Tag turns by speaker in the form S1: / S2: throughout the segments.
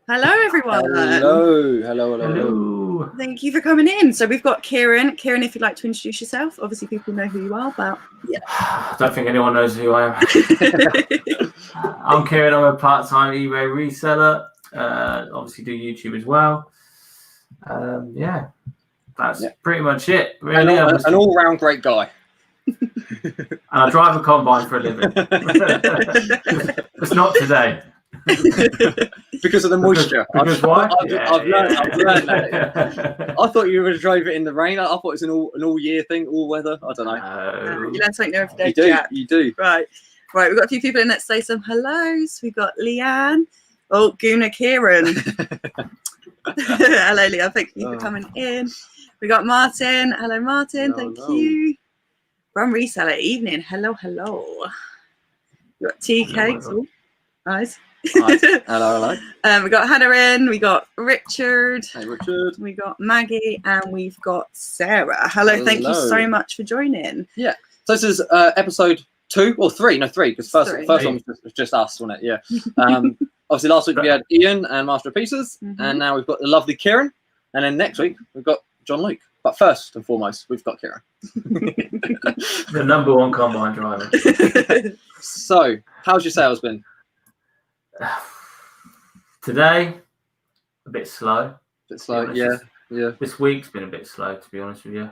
S1: Hello, everyone.
S2: Hello.
S1: Thank you for coming in. So we've got Kieran. Kieran, if you'd like to introduce yourself. Obviously, people know who you are, but yeah.
S2: I don't think anyone knows who I am. I'm Kieran. I'm a part-time eBay reseller. Obviously, do YouTube as well. That's pretty much it. Really,
S3: an all-round great guy.
S2: And I drive a combine for a living. It's not today.
S3: Because of the moisture.
S2: Because why?
S3: I've learned that. I thought you were going to drive it in the rain. I thought it's an all year thing, all weather. I don't know.
S1: You learn something new every day.
S3: You do.
S1: Right. We've got a few people in. Let's say some hellos. We've got Leanne. Oh, Guna Kieran. Hello, Leanne. Thank you for coming in. We got Martin. Hello, Martin. Thank you. From Reseller Evening. Hello. We got TK. Oh, nice.
S3: Hello.
S1: We got Hannah in, we got Richard.
S3: Hey, Richard.
S1: We got Maggie, and we've got Sarah. Hello. Thank you so much for joining.
S3: Yeah. So this is episode 2 or 3? No, 3, because first one was just us, wasn't it? Yeah. Obviously, last week we had Ian and Master of Pieces, and now we've got the lovely Kieran, and then next week we've got John Luke. But first and foremost, we've got Kieran.
S2: The number one combine driver.
S3: So, how's your sales been?
S2: Today, a bit slow.
S3: Yeah.
S2: This week's been a bit slow, to be honest with you.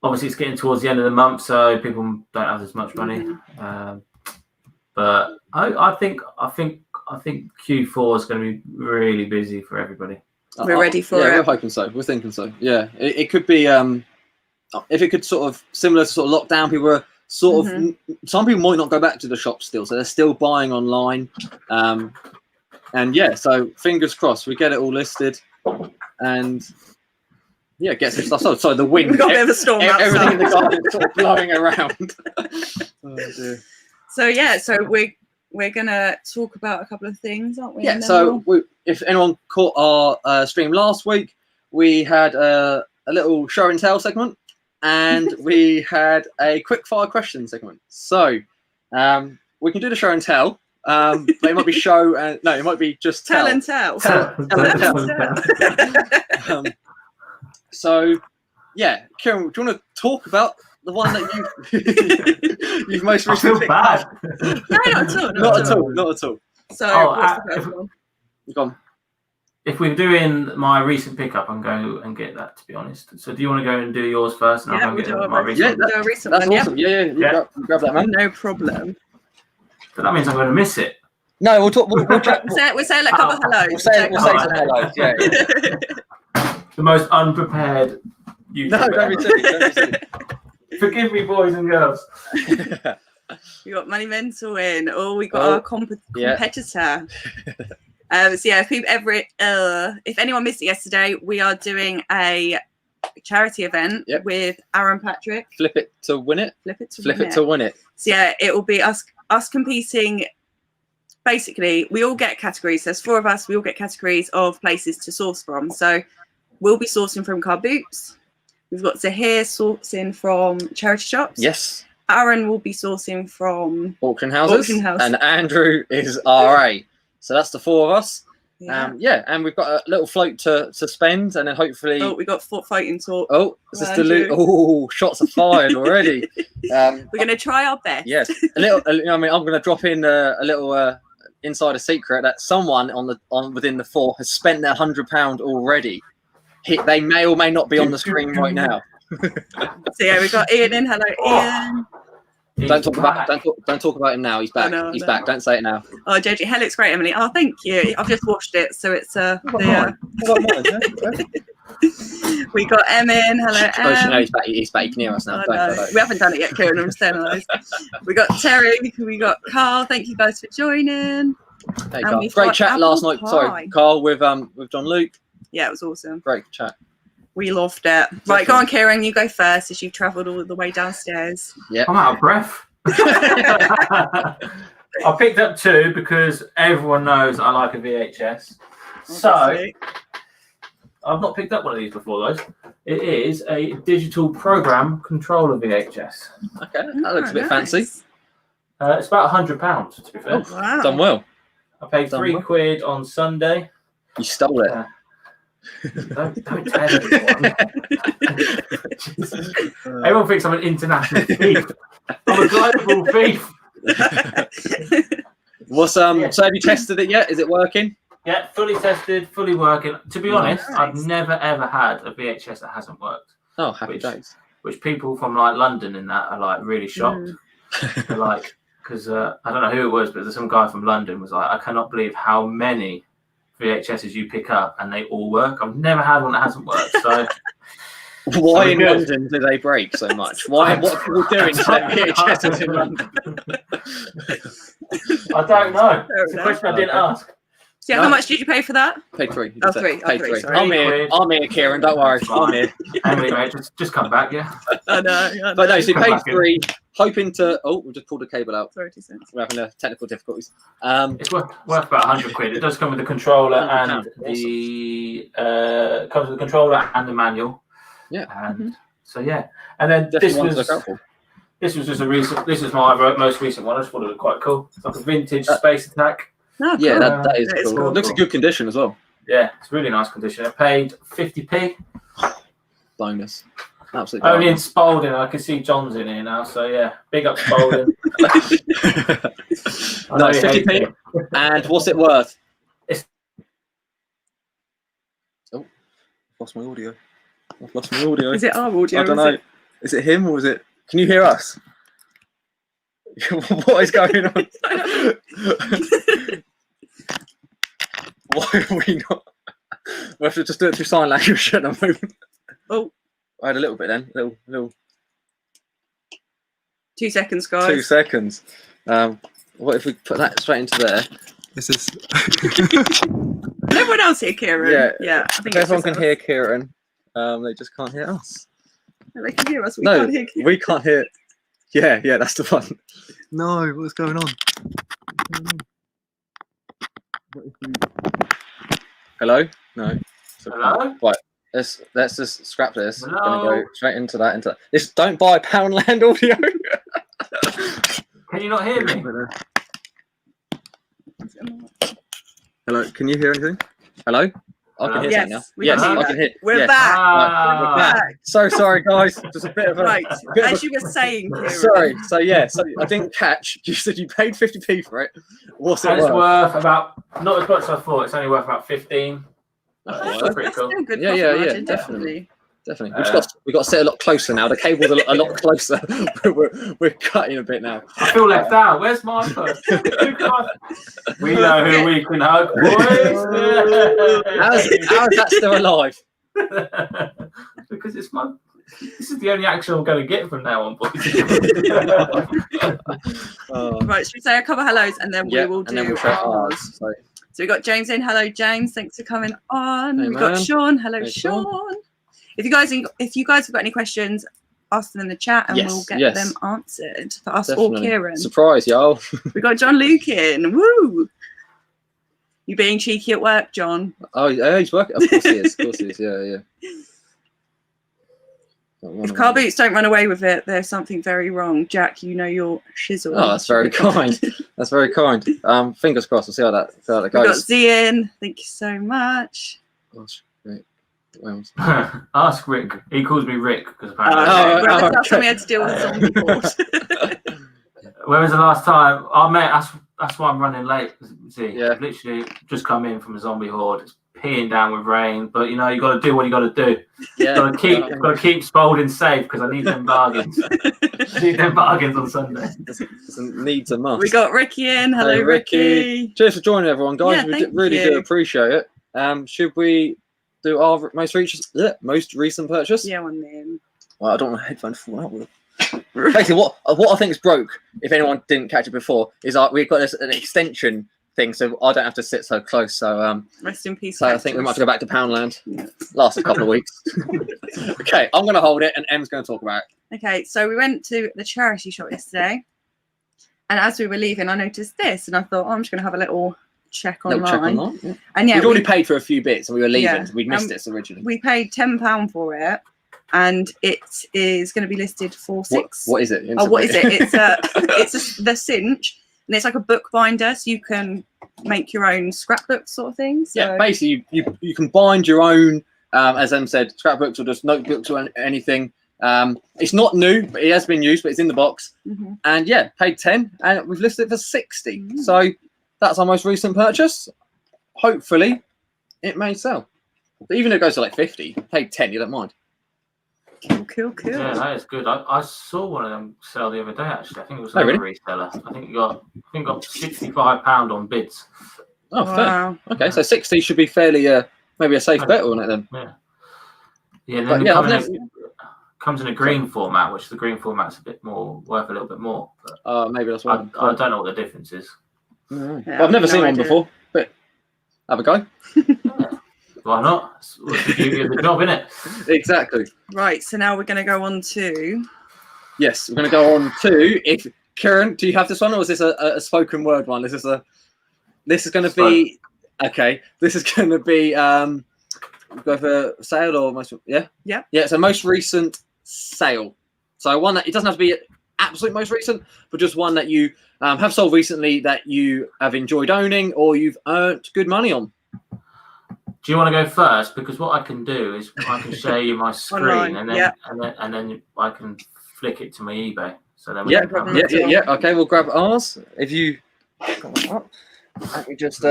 S2: Obviously, it's getting towards the end of the month, so people don't have as much money. But I think Q4 is going to be really busy for everybody.
S1: We're ready for it.
S3: We're hoping so. We're thinking so. Yeah, it could be. If it could sort of similar to sort of lockdown, people were sort of. Some people might not go back to the shop still, so they're still buying online. And yeah, so fingers crossed we get it all listed, and get some stuff sold. So the wind,
S1: we've got a bit of a storm outside.
S3: Everything in the garden sort of blowing around. Oh, dear.
S1: So we're gonna talk about a couple of things, aren't we?
S3: Yeah. So if anyone caught our stream last week, we had a little show and tell segment, and we had a quick fire question segment. So we can do the show and tell. But it might be show and no, it might be just tell
S1: and tell.
S3: So yeah, Kieran, do you want to talk about the one that you've most recently
S2: picked up?
S1: No,
S3: not at all.
S1: So what's the first one?
S3: Go on.
S2: If we're doing my recent pickup, I'm going to get that, to be honest. So do you want to go and do yours first? And I'll go get my recent one?
S1: That's
S3: awesome. Yeah. Grab that, man.
S1: No problem.
S2: But that means I'm going to miss it.
S3: No, we'll talk. We'll
S1: say like a couple of hellos.
S3: We'll say some hellos. Yeah.
S2: The most unprepared YouTuber.
S3: No, don't be silly.
S2: Forgive me, boys and girls.
S1: We got Money Mental in. Oh, we got our competitor. If anyone missed it yesterday, we are doing a charity event with Aaron Patrick.
S3: Flip it to win it. So
S1: yeah, it will be us competing. Basically, we all get categories. There's 4 of us. We all get categories of places to source from. So we'll be sourcing from car boots. We've got Zahir sourcing from charity shops.
S3: Yes.
S1: Aaron will be sourcing from
S3: auction houses. And Andrew is RA. So that's the 4 of us.
S1: Yeah.
S3: And we've got a little float to spend, and then hopefully.
S1: Oh, we got fighting talk.
S3: Oh, is this the loot? Oh, shots are fired already.
S1: We're going to try our best.
S3: Yes, a little. I'm going to drop in a little insider secret that someone within the 4 has spent their £100 already. They may or may not be on the screen right now.
S1: So yeah, we've got Ian in. Hello, Ian.
S3: Don't talk about him now. He's back. He's back. Don't say it now.
S1: Oh, JJ, hell, looks great, Emily. Oh, thank you. I've just watched it, so it's we got Em in. Hello, Em.
S3: No, he's back. You can hear us now.
S1: We haven't done it yet, Kieran. I'm just telling those. We got Terry. We got Carl. Thank you guys for joining.
S3: Hey, Carl. Great chat last night. Sorry, Carl with John Luke.
S1: Yeah, it was awesome.
S3: Great chat.
S1: We loved it. Right, go on, Kieran. You go first as you've travelled all the way downstairs.
S3: Yeah.
S2: I'm out of breath. I picked up 2 because everyone knows I like a VHS. So I've not picked up one of these before, though. It is a digital program controller VHS.
S3: Okay, that looks a bit fancy.
S2: It's about £100, to be fair.
S1: Oh, wow.
S3: Done well.
S2: I paid £3 on Sunday.
S3: You stole it.
S2: Don't tell anyone. Everyone thinks I'm an international thief. I'm a global thief.
S3: So have you tested it yet? Is it working?
S2: Yeah, fully tested, fully working. To be honest,
S1: Nice.
S2: I've never ever had a VHS that hasn't worked.
S3: Oh, happy days.
S2: Which people from like London and that are like really shocked. They're like, because I don't know who it was, but there's some guy from London was like, I cannot believe how many VHSs you pick up and they all work. I've never had one that hasn't worked. So
S3: why in London do they break so much? What are people doing to their VHSs in London?
S2: I don't know. It's a question I didn't ask.
S1: So how much did you pay for that?
S3: Paid £3.
S1: Oh, £3.
S3: Paid
S1: £3.
S3: £3. I'm here, Kieran. Don't worry. I'm here.
S2: Emily, mate, just come back, yeah.
S1: I know.
S3: But no, so you
S2: Come
S3: paid
S2: back in.
S3: £3, hoping to. Oh, we just pulled a cable out.
S1: Sorry, 2 cents.
S3: We're having technical difficulties.
S2: It's worth about £100. It does come with the controller and
S3: Awesome.
S2: the comes with the controller and the manual.
S3: Yeah.
S2: And so yeah, and then
S3: Definitely one to look out for.
S2: this was just a recent. This is my most recent one. I just thought it looked quite cool. It's like a vintage Space Attack.
S1: Oh, cool.
S3: Yeah, that is
S1: That is
S3: cool.
S1: cool.
S3: Looks in good condition as well.
S2: Yeah, it's really nice condition. I paid 50p.
S3: Bonus. Absolutely.
S2: Only in Spalding. I can see John's in here now. So yeah, big up Spalding.
S3: No, 50p. And what's it worth? Lost my audio. I've lost my audio.
S1: Is it our audio?
S3: I don't know. Is it him or is it? Can you hear us? What is going on? Why are we not? We have to just do it through sign language at the moment.
S1: Oh,
S3: I had a little bit then. Little
S1: 2 seconds, guys.
S3: 2 seconds. What if we put that straight into there? This is.
S1: Everyone else hear Kieran? Yeah. I think
S3: if everyone
S1: it's
S3: can
S1: just
S3: hear Kieran. They just can't hear us.
S1: us. They can hear us. We
S3: No,
S1: can't hear Kieran.
S3: we can't hear. Yeah, that's the one. No, what's going on? Hello? No.
S2: Hello?
S3: Right. Let's just scrap this.
S2: Hello?
S3: We're gonna go straight into that. This don't buy Poundland audio.
S2: Can you not hear me?
S3: Hello, can you hear anything? Hello? I can hear
S1: Yes,
S3: something now.
S1: we
S3: Yes,
S1: can hear
S3: I
S1: that.
S3: can hear.
S1: We're
S3: yes.
S1: back.
S2: Ah.
S3: We're back. So sorry, guys. Just a bit of a.
S1: Right.
S3: bit of
S1: As
S3: a-
S1: you were saying, Kieran.
S3: Sorry. So I didn't catch. You said you paid 50p for it. What's it
S2: And it's
S3: worth?
S2: worth about not as much as I thought. It's only worth about 15.
S3: That's
S2: pretty cool.
S1: Still good
S3: Yeah,
S1: profit
S3: yeah,
S1: margin,
S3: definitely. Definitely. We got to sit a lot closer now. The cable's a lot closer. we're cutting a bit now.
S2: I feel left out. Where's my purse? We know who we can hug, boys.
S3: How is that still alive?
S2: Because it's my. This is the only action I'm going to get from now on, boys.
S1: Right, should we say a couple of hellos and then we will
S3: and
S1: do
S3: then we'll show
S1: ours.
S3: ours. So,
S1: So we got James in. Hello, James. Thanks for coming on.
S3: Hey,
S1: We've got
S3: man.
S1: Sean. Hello,
S3: Hey,
S1: Sean.
S3: Sean.
S1: If you guys have got any questions, ask them in the chat and we'll get them answered for us or Kieran.
S3: Surprise, y'all.
S1: We got John Luke in. Woo! You being cheeky at work, John?
S3: Oh, yeah, he's working. Of course he is. Of course he is. Yeah.
S1: If car boots don't run away with it, there's something very wrong. Jack, you know your shizzle.
S3: Oh, that's very kind. That's very kind. Fingers crossed. We'll see how that
S1: We got
S3: goes.
S1: Z in. Thank you so much.
S3: Gosh, great.
S2: Ask Rick. He calls me Rick because
S1: Well,
S2: apparently.
S1: that's time we had to deal with zombie board.
S2: When was the last time? Oh, mate, that's why I'm running late. See,
S3: Yeah.
S2: I've literally just come in from a zombie horde. It's peeing down with rain, but you know you got to do what you got to do.
S3: Yeah.
S2: Got to keep Spalding safe because I need them bargains. I need them bargains on Sunday.
S3: Needs a must.
S1: We got Ricky in. Hello,
S3: Hey, Ricky. Cheers for joining, everyone, guys.
S1: Yeah,
S3: We
S1: thank
S3: really
S1: you.
S3: do appreciate it. Should we do our most recent purchase?
S1: Yeah, one then.
S3: Well, I don't want my headphones to fall out with it. Basically, what I think is broke, if anyone didn't catch it before, is we've got an extension thing, so I don't have to sit so close. So
S1: Rest in peace.
S3: so I think we might have to go back to Poundland.
S1: Yeah.
S3: Last a couple of weeks. Okay, I'm going to hold it, and Em's going to talk about it.
S1: Okay, so we went to the charity shop yesterday, and as we were leaving, I noticed this, and I thought, I'm just going to have a little check online.
S3: Little check online. Yeah.
S1: And yeah,
S3: We'd already paid for a few bits, and we were leaving.
S1: Yeah,
S3: So we'd missed it originally.
S1: we paid £10 for it, and it is going to be listed for £6.
S3: What is it?
S1: Oh, what is it? It's the cinch. and it's like a bookbinder, so you can make your own scrapbook sort of thing. So.
S3: Yeah, basically you can bind your own, as Em said, scrapbooks or just notebooks or anything. It's not new, but it has been used, but it's in the box. And yeah, paid 10 and we've listed it for 60. So that's our most recent purchase. Hopefully it may sell. But even if it goes to like 50, paid 10, you don't mind.
S1: Cool.
S2: Yeah, that is good. I saw one of them sell the other day. Actually, I think it was a reseller. I think got £65 on bids.
S3: Oh,
S1: wow.
S3: Fair. Okay, so 60 should be fairly maybe a safe bet on it then.
S2: Yeah. Then it comes in a green format, which the green format's worth a little bit more.
S3: Maybe that's why.
S2: I don't know what the difference is.
S3: Well, I've never seen one before, but have a go.
S2: Why not? It's the beauty of the job, isn't it?
S3: Exactly.
S1: Right, so now we're going to go on to...
S3: Yes, we're going to go on to... Kieran, do you have this one, or is this a spoken word one? This is going to be... Okay, this is going to be... go for sale or most... Yeah? Yeah, so most recent sale. So one that... It doesn't have to be absolute most recent, but just one that you have sold recently that you have enjoyed owning or you've earned good money on.
S2: Do you want to go first? Because what I can do is I can share you my screen and then I can flick it to my eBay. So then
S3: yeah. Okay, we'll grab ours. If you let me just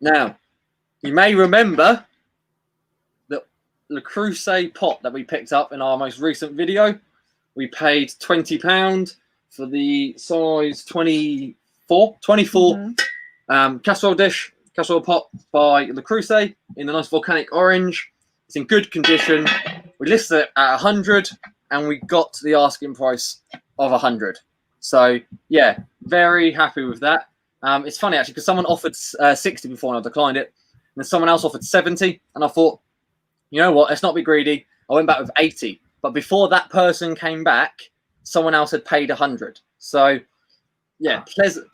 S3: now you may remember that the Crusade pot that we picked up in our most recent video. We paid £20 for the size 24 casserole pot by Le Creuset in the nice volcanic orange. It's in good condition. We listed it at 100 and we got the asking price of 100. So yeah, very happy with that. It's funny actually because someone offered 60 before and I declined it. And then someone else offered 70 and I thought, you know what, let's not be greedy. I went back with 80. But before that person came back, someone else had paid 100. So yeah,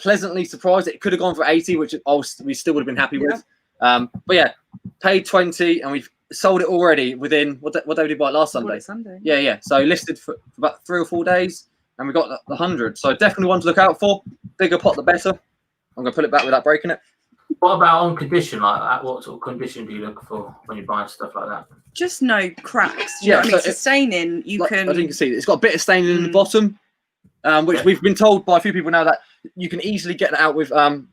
S3: pleasantly surprised. It could have gone for 80, which we still would have been happy with. But yeah, paid 20, and we've sold it already within what day did we buy it last Sunday?
S1: Sunday.
S3: Yeah. So listed for about 3 or 4 days, and we got the 100. So definitely one to look out for. Bigger pot, the better. I'm gonna put it back without breaking it.
S2: What about on condition like that? What sort of condition do you look for when you're buying stuff like that?
S1: Just no cracks. You know what I mean? It's staining. I think you can see
S3: it's got a bit of staining in the bottom. Which we've been told by a few people now that you can easily get that out with a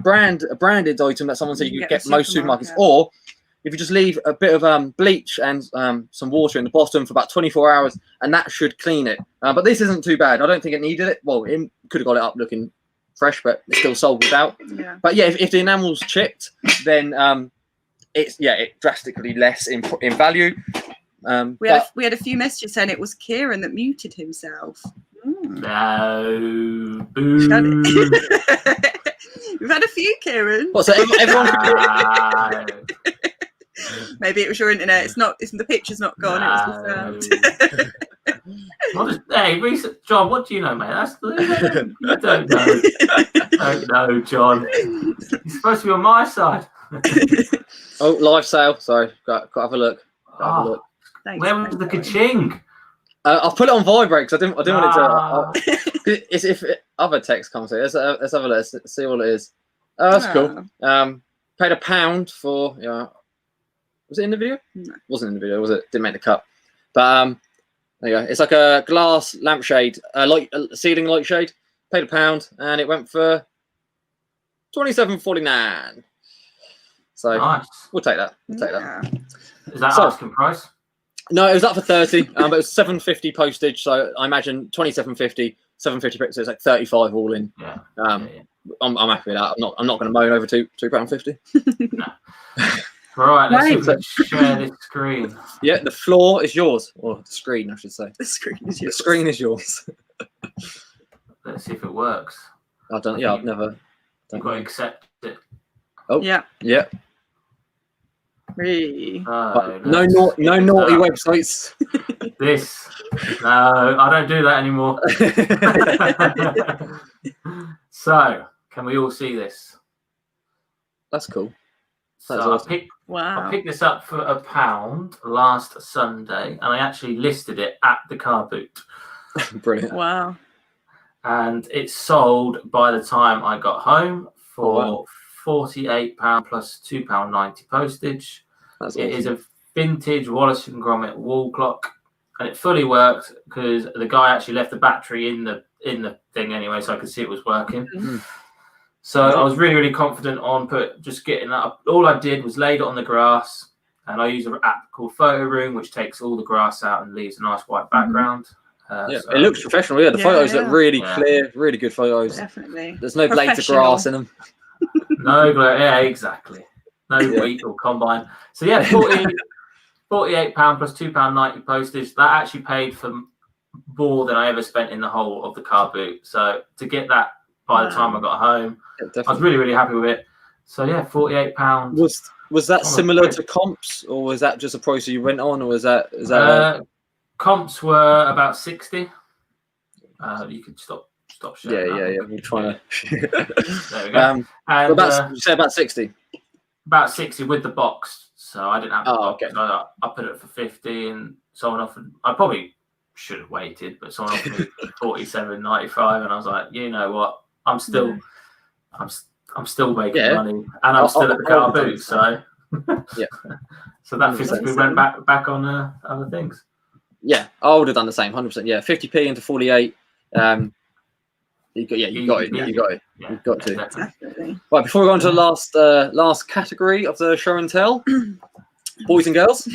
S3: branded item that someone said you could get most supermarkets, or if you just leave a bit of bleach and some water in the bottom for about 24 hours, and that should clean it. But this isn't too bad. I don't think it needed it. Well, it could have got it up looking fresh, but it's still sold without.
S1: Yeah.
S3: But yeah, if the enamel's chipped, then it's drastically less in value.
S1: We had a few messages saying it was Kieran that muted himself.
S2: No, boo.
S1: We've had a few, Kieran.
S3: What, so everyone
S1: Maybe it was your internet. The picture's not gone. It was the sound.
S2: Hey, John, what do you know, mate? You don't know. Don't know, John. You're supposed to be on my side.
S3: Oh, live sale. Sorry, got to have a look.
S1: Thanks,
S2: where was the ka-ching?
S3: I'll put it on vibrate because I didn't want it to. If other text comes here, let's have a look. Let's see what it is. Oh, that's cool. Paid £1 for. Was it in the video? No. It wasn't in the video, was it? Didn't make the cut. But there you go. It's like a glass lampshade, ceiling light shade. Paid £1 and it went for $27.49. So
S2: nice.
S3: We'll take that. We'll take that.
S2: Is that asking price?
S3: No, it was up for 30, but it was $7.50 postage. So I imagine $27.50, $7.50, so it's like 35 all in.
S2: Yeah.
S3: I'm happy with that. I'm not going to moan over £2.50.
S2: No. Right, let's share this screen.
S3: Yeah, the floor is yours, or the screen, I should say.
S1: The screen is yours.
S3: The screen is yours.
S2: Let's see if it works.
S3: I've never.
S2: You've got to accept it.
S3: Oh,
S1: yeah.
S3: Yeah.
S1: Really?
S3: No naughty websites.
S2: No, I don't do that anymore. So, can we all see this?
S3: That's cool.
S2: That's
S3: awesome.
S2: I picked this up for £1 last Sunday, and I actually listed it at the car boot.
S3: Brilliant.
S1: Wow.
S2: and it sold by the time I got home for £48 plus £2.90 postage.
S3: That's
S2: It
S3: awesome.
S2: is a vintage Wallace and Gromit wall clock, and it fully worked because the guy actually left the battery in the thing anyway, so I could see it was working. So I was really, really confident on just getting that up. All I did was laid it on the grass, and I use an app called Photo Room, which takes all the grass out and leaves a nice white background. So,
S3: it looks professional. Yeah, the photos look really clear, really good photos.
S1: Definitely.
S3: There's no blades of grass in them.
S2: No, yeah, exactly. No wheat or combine. So yeah, £48 plus £2.90 postage. That actually paid for more than I ever spent in the whole of the car boot. So to get that by the time I got home, I was really, really happy with it. So yeah, £48.
S3: Was that similar to comps, or was that just a price you went on, or was that
S2: comps were about 60. You could stop sharing.
S3: Yeah. We're trying to.
S2: There we go. And
S3: you say about 60.
S2: About 60 with the box. So I didn't have the box.
S3: Okay.
S2: So I put it for 50, and someone offered. I probably should have waited, but someone offered me £47.95, and I was like, you know what? I'm still making money, and I'm still at the car boot. So so that 50 went back on other things.
S3: Yeah, I would have done the same, 100%. Yeah, 50p into 48. You got it. You've got to.
S1: Definitely.
S3: Right, before we go on to the last category of the show and tell, boys and girls.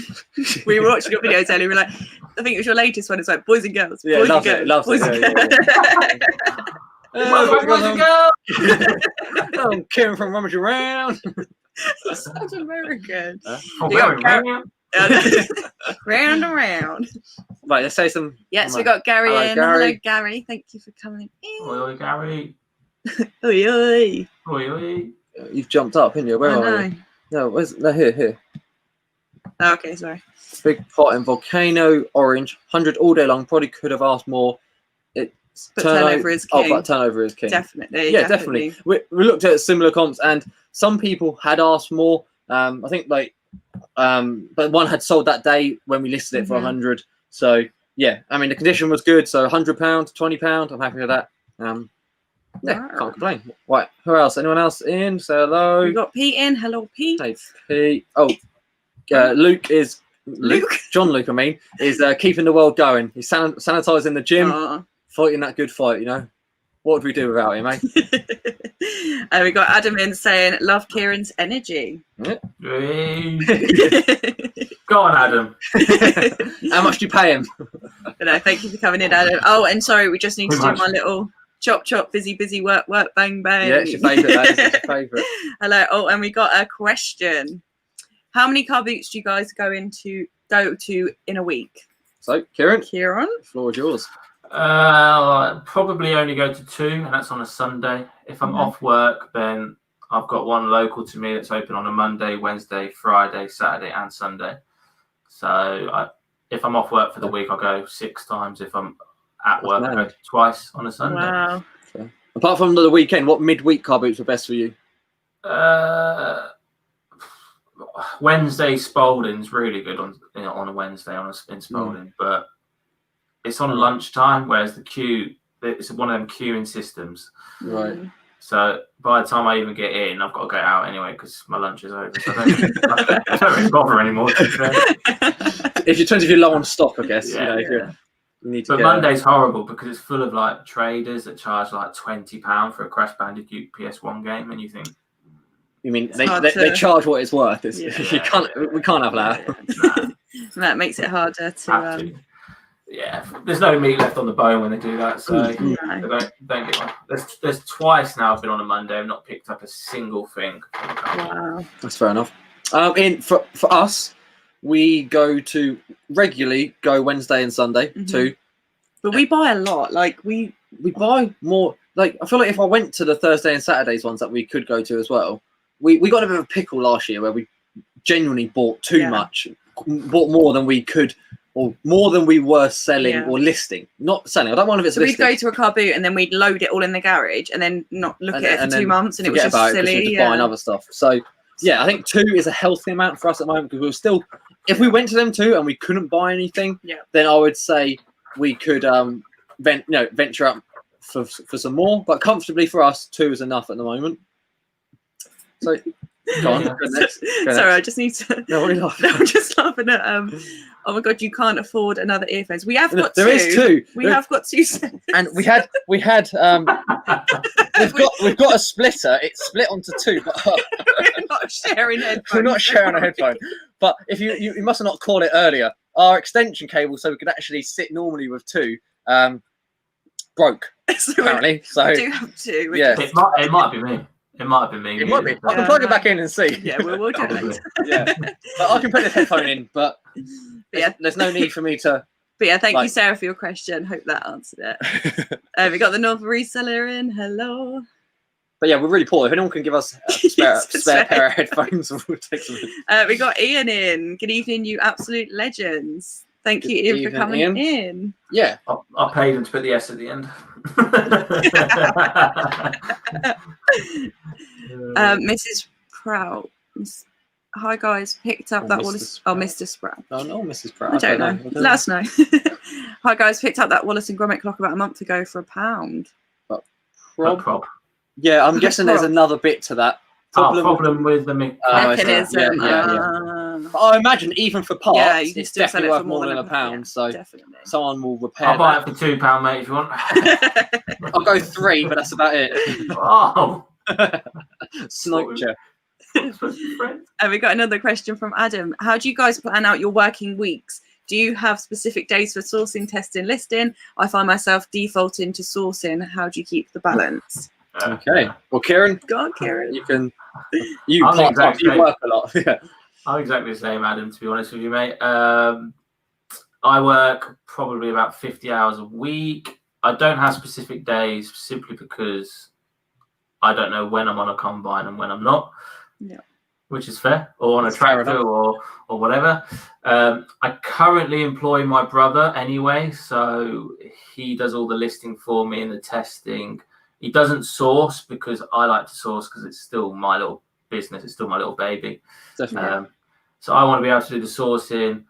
S1: We were watching your videos earlier. We were like, I think it was your latest one. It's like boys and girls.
S3: Yeah,
S1: boys
S3: loves
S1: and
S3: it.
S1: girls.
S3: Loves
S1: boys
S3: it.
S2: Boys and girls.
S3: I'm Kieran from Rummage around.
S1: Such American. Round and round.
S3: Right, let's say some.
S1: Yes, we got Gary
S3: Hello,
S1: in.
S3: Gary.
S1: Hello, Gary. Thank you for coming in.
S2: Oi, Gary.
S1: Oi, oi.
S2: Oi.
S3: You've jumped up, haven't you? Where are you? No, here.
S1: Oh, okay, sorry.
S3: Big pot in volcano orange, 100 all day long. Probably could have asked more.
S1: But turnover is king.
S3: But turnover is king.
S1: Definitely.
S3: Yeah, definitely. We looked at similar comps, and some people had asked more. I think but one had sold that day when we listed it for 100. So yeah, I mean the condition was good. So £100, £20. I'm happy with that. Can't complain. Right, who else? Anyone else in? Say hello.
S1: We got Pete in. Hello, Pete.
S3: Hey, Pete. Oh, Luke is John Luke. I mean, is keeping the world going. He's sanitizing the gym, fighting that good fight. You know, what would we do without him, mate?
S1: And we got Adam in saying, "Love Kieran's energy."
S3: Yeah.
S2: Go on, Adam.
S3: How much do you pay him?
S1: No, thank you for coming in, Adam. Oh, and sorry, we just need to do my little chop, busy, work, bang.
S3: Yeah, it's your favourite. That is your favourite.
S1: Hello. Oh, and we got a question. How many car boots do you guys go to in a week?
S3: So, Kieran,
S1: the
S3: floor is yours.
S2: Probably only go to 2, and that's on a Sunday. If I'm off work, then I've got one local to me that's open on a Monday, Wednesday, Friday, Saturday, and Sunday. So if I'm off work for the week, I'll go 6 times. If I'm at work, I go twice on a Sunday.
S1: Wow.
S3: So, apart from the weekend, what midweek car boots are best for you?
S2: Wednesday Spalding's really good on a Wednesday in Spalding, but it's on lunchtime, whereas the queue, it's one of them queuing systems.
S3: Right.
S2: So by the time I even get in, I've got to go out anyway because my lunch is over. So I don't really bother anymore.
S3: If you're low on stock, I guess.
S2: Yeah,
S3: you need to.
S2: But Monday's horrible because it's full of like traders that charge like £20 for a Crash Bandicoot PS1 game, and you think.
S3: You mean they charge what it's worth? We can't have that.
S2: Nah.
S1: That makes it harder to.
S2: Yeah, there's no meat left on the bone when they do that. So don't get one. There's twice now I've been on a Monday and not picked up a single thing.
S1: Wow.
S3: That's fair enough. For us, we regularly go Wednesday and Sunday too.
S1: But we buy a lot. Like we
S3: buy more. Like I feel like if I went to the Thursday and Saturdays ones that we could go to as well, we got a bit of a pickle last year where we genuinely bought too much, bought more than we could. Or more than we were selling or listing. Not selling. I don't mind if it's listing.
S1: We'd go to a car boot and then we'd load it all in the garage and then not look at it for 2 months and it was just silly.
S3: Just buying other stuff. So yeah, I think 2 is a healthy amount for us at the moment because we're still. If we went to them 2 and we couldn't buy anything, then I would say we could venture up for some more, but comfortably for us, 2 is enough at the moment. So, go on. Go next.
S1: Sorry, I just need to.
S3: No, what are you laughing at?
S1: I'm just laughing at. Oh my god, you can't afford another earphones. We have got
S3: There
S1: two.
S3: is 2.
S1: We have got 2 sets.
S4: And we had we've got a splitter. It's split onto 2, but
S1: We're not sharing headphones.
S4: we're not sharing a headphone. But if you must have not called it earlier, our extension cable, so we could actually sit normally with 2, broke
S1: So
S4: apparently. So
S1: we do have 2.
S4: yeah.
S2: It might be me. It might be me.
S4: it might be. I can plug it back in and see.
S1: Yeah, we'll do it.
S4: Yeah, but I can put this headphone in, but
S1: Yeah.
S4: there's no need for me to.
S1: But yeah, thank you,
S4: Like-
S1: Sarah, for your question. Hope that answered it. We got the North Reseller in. Hello.
S3: But yeah, we're really poor. If anyone can give us a spare pair of headphones, we'll take some.
S1: We got Ian in. Good evening, you absolute legends. Thank you,
S3: Good
S1: Ian, for
S3: evening,
S1: coming
S3: Ian.
S1: in.
S3: Yeah.
S2: I paid him to put the S at the end.
S1: Mrs. Prout. Hi guys, picked up
S3: Oh,
S1: that
S3: Mrs.
S1: Wallace.
S3: Prout.
S1: Oh, Mr. Sprout.
S3: Oh no, Mrs. Pratt.
S1: I don't know. Let us know. Hi guys, picked up that Wallace and Gromit clock about a month ago for £1.
S2: Prob.
S3: Yeah, I'm guessing there's
S1: Prob.
S3: another bit to that.
S2: Problem with the
S3: I see.
S1: Mechanism.
S3: Yeah. But I imagine even for parts,
S1: Yeah, you can
S3: it's
S1: still sell
S3: definitely
S1: it
S3: worth
S1: for more than
S3: £1.
S1: yeah,
S3: So
S1: definitely.
S3: someone will repair
S2: I'll buy
S3: that.
S2: it for £2, mate, if you want.
S3: I'll go 3, but that's about it.
S2: Oh,
S3: Snipe you.
S1: And we got another question from Adam. How do you guys plan out your working weeks? Do you have specific days for sourcing, testing, listing? I find myself defaulting to sourcing. How do you keep the balance?
S3: Okay. Well, Kieran,
S1: Go on, Kieran.
S3: you can.
S2: I'm the exact
S3: You
S2: same.
S3: work a lot. Yeah.
S2: I'm exactly the same, Adam, to be honest with you, mate. I work probably about 50 hours a week. I don't have specific days simply because I don't know when I'm on a combine and when I'm not.
S1: Yeah.
S2: Which is fair, or on a
S3: That's fair
S2: tractor or whatever. I currently employ my brother anyway, so he does all the listing for me and the testing. He doesn't source because I like to source because it's still my little business. It's still my little baby.
S3: Definitely.
S2: So I want to be able to do the sourcing.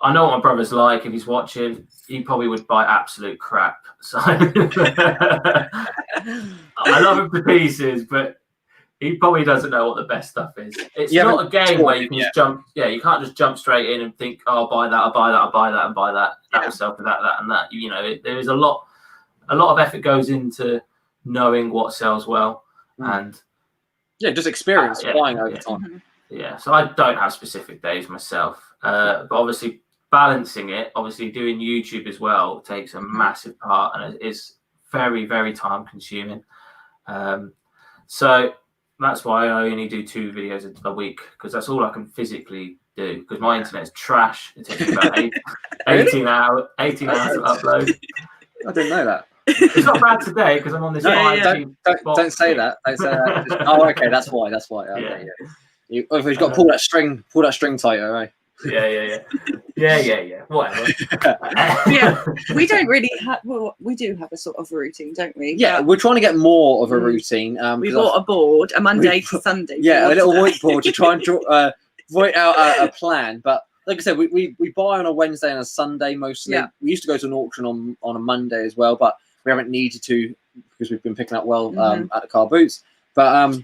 S2: I know what my brother's like. If he's watching, he probably would buy absolute crap. So I love him to pieces, but he probably doesn't know what the best stuff is. It's not a game where you can just jump. Yeah, you can't just jump straight in and think, "Oh, I'll buy that, I'll buy that, I'll buy that, and buy that." That will sell for that, and that. You know, there is a lot of effort goes into knowing what sells well, and
S3: yeah, just experience buying over time.
S2: Yeah, so I don't have specific days myself, but obviously balancing it, obviously doing YouTube as well takes a massive part, and it is very, very time consuming. So that's why I only do 2 videos a week, because that's all I can physically do, because my internet's trash. It takes me about 18 hours to upload.
S3: I didn't know that.
S2: It's not bad today because I'm on this.
S3: Don't say that. Don't say that. Oh, okay, that's why. Okay, yeah. If you've got to pull that string tighter, right?
S2: Yeah. Whatever.
S1: Yeah, we don't really have. Well, we do have a sort of routine, don't we?
S3: Yeah,
S1: But
S3: we're trying to get more of a routine.
S1: we bought a board, a Monday to Sunday.
S3: Yeah, a
S1: board
S3: little
S1: today.
S3: whiteboard to try and write out a plan. But like I said, we buy on a Wednesday and a Sunday mostly.
S1: Yeah.
S3: We used to go to an auction on a Monday as well, but we haven't needed to because we've been picking up well at the car boots. But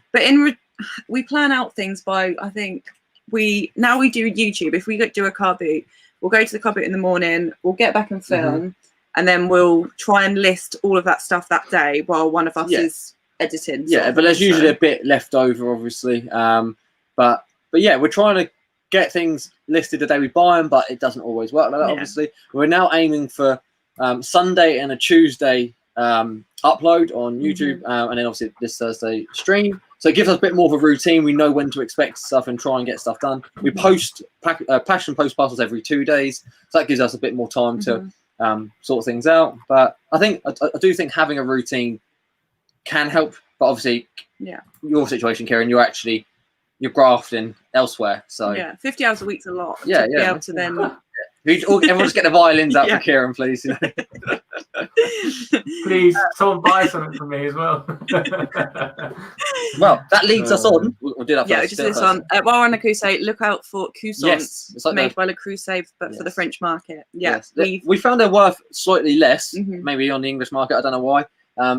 S1: we plan out things by, I think we do YouTube. If we do a car boot, we'll go to the car boot in the morning, we'll get back and film, and then we'll try and list all of that stuff that day while one of us is editing.
S3: Yeah, but there's usually a bit left over, obviously. But yeah, we're trying to get things listed the day we buy them, but it doesn't always work like that, obviously. We're now aiming for Sunday and a Tuesday upload on YouTube, and then obviously this Thursday stream. So it gives us a bit more of a routine. We know when to expect stuff and try and get stuff done. We post passion post parcels every 2 days, so that gives us a bit more time to sort things out. But I do think having a routine can help. But obviously, your situation, Kieran, you're grafting elsewhere. So
S1: 50 hours a week's a lot.
S3: Yeah,
S1: to be able to then.
S3: Everyone just get the violins out for Kieran, please.
S2: Please, someone buy something for me as well.
S3: Well, that leads us on. We'll do that first.
S1: Yeah, just this one. While we're on the crusade, look out for croissants
S3: it's like
S1: made by Le Creuset, but for the French market. Yeah,
S3: we found they're worth slightly less, maybe on the English market. I don't know why.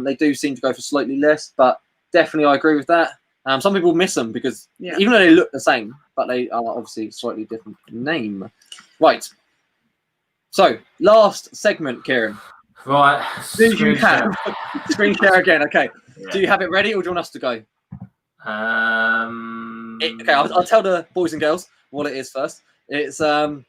S3: They do seem to go for slightly less, but definitely I agree with that. Some people miss them because even though they look the same, but they are obviously slightly different name. Right. So last segment, Kieran.
S2: Right.
S3: Do you have screen share again? Okay.
S2: Yeah.
S3: Do you have it ready, or do you want us to go? Okay, I'll tell the boys and girls what it is first. It's the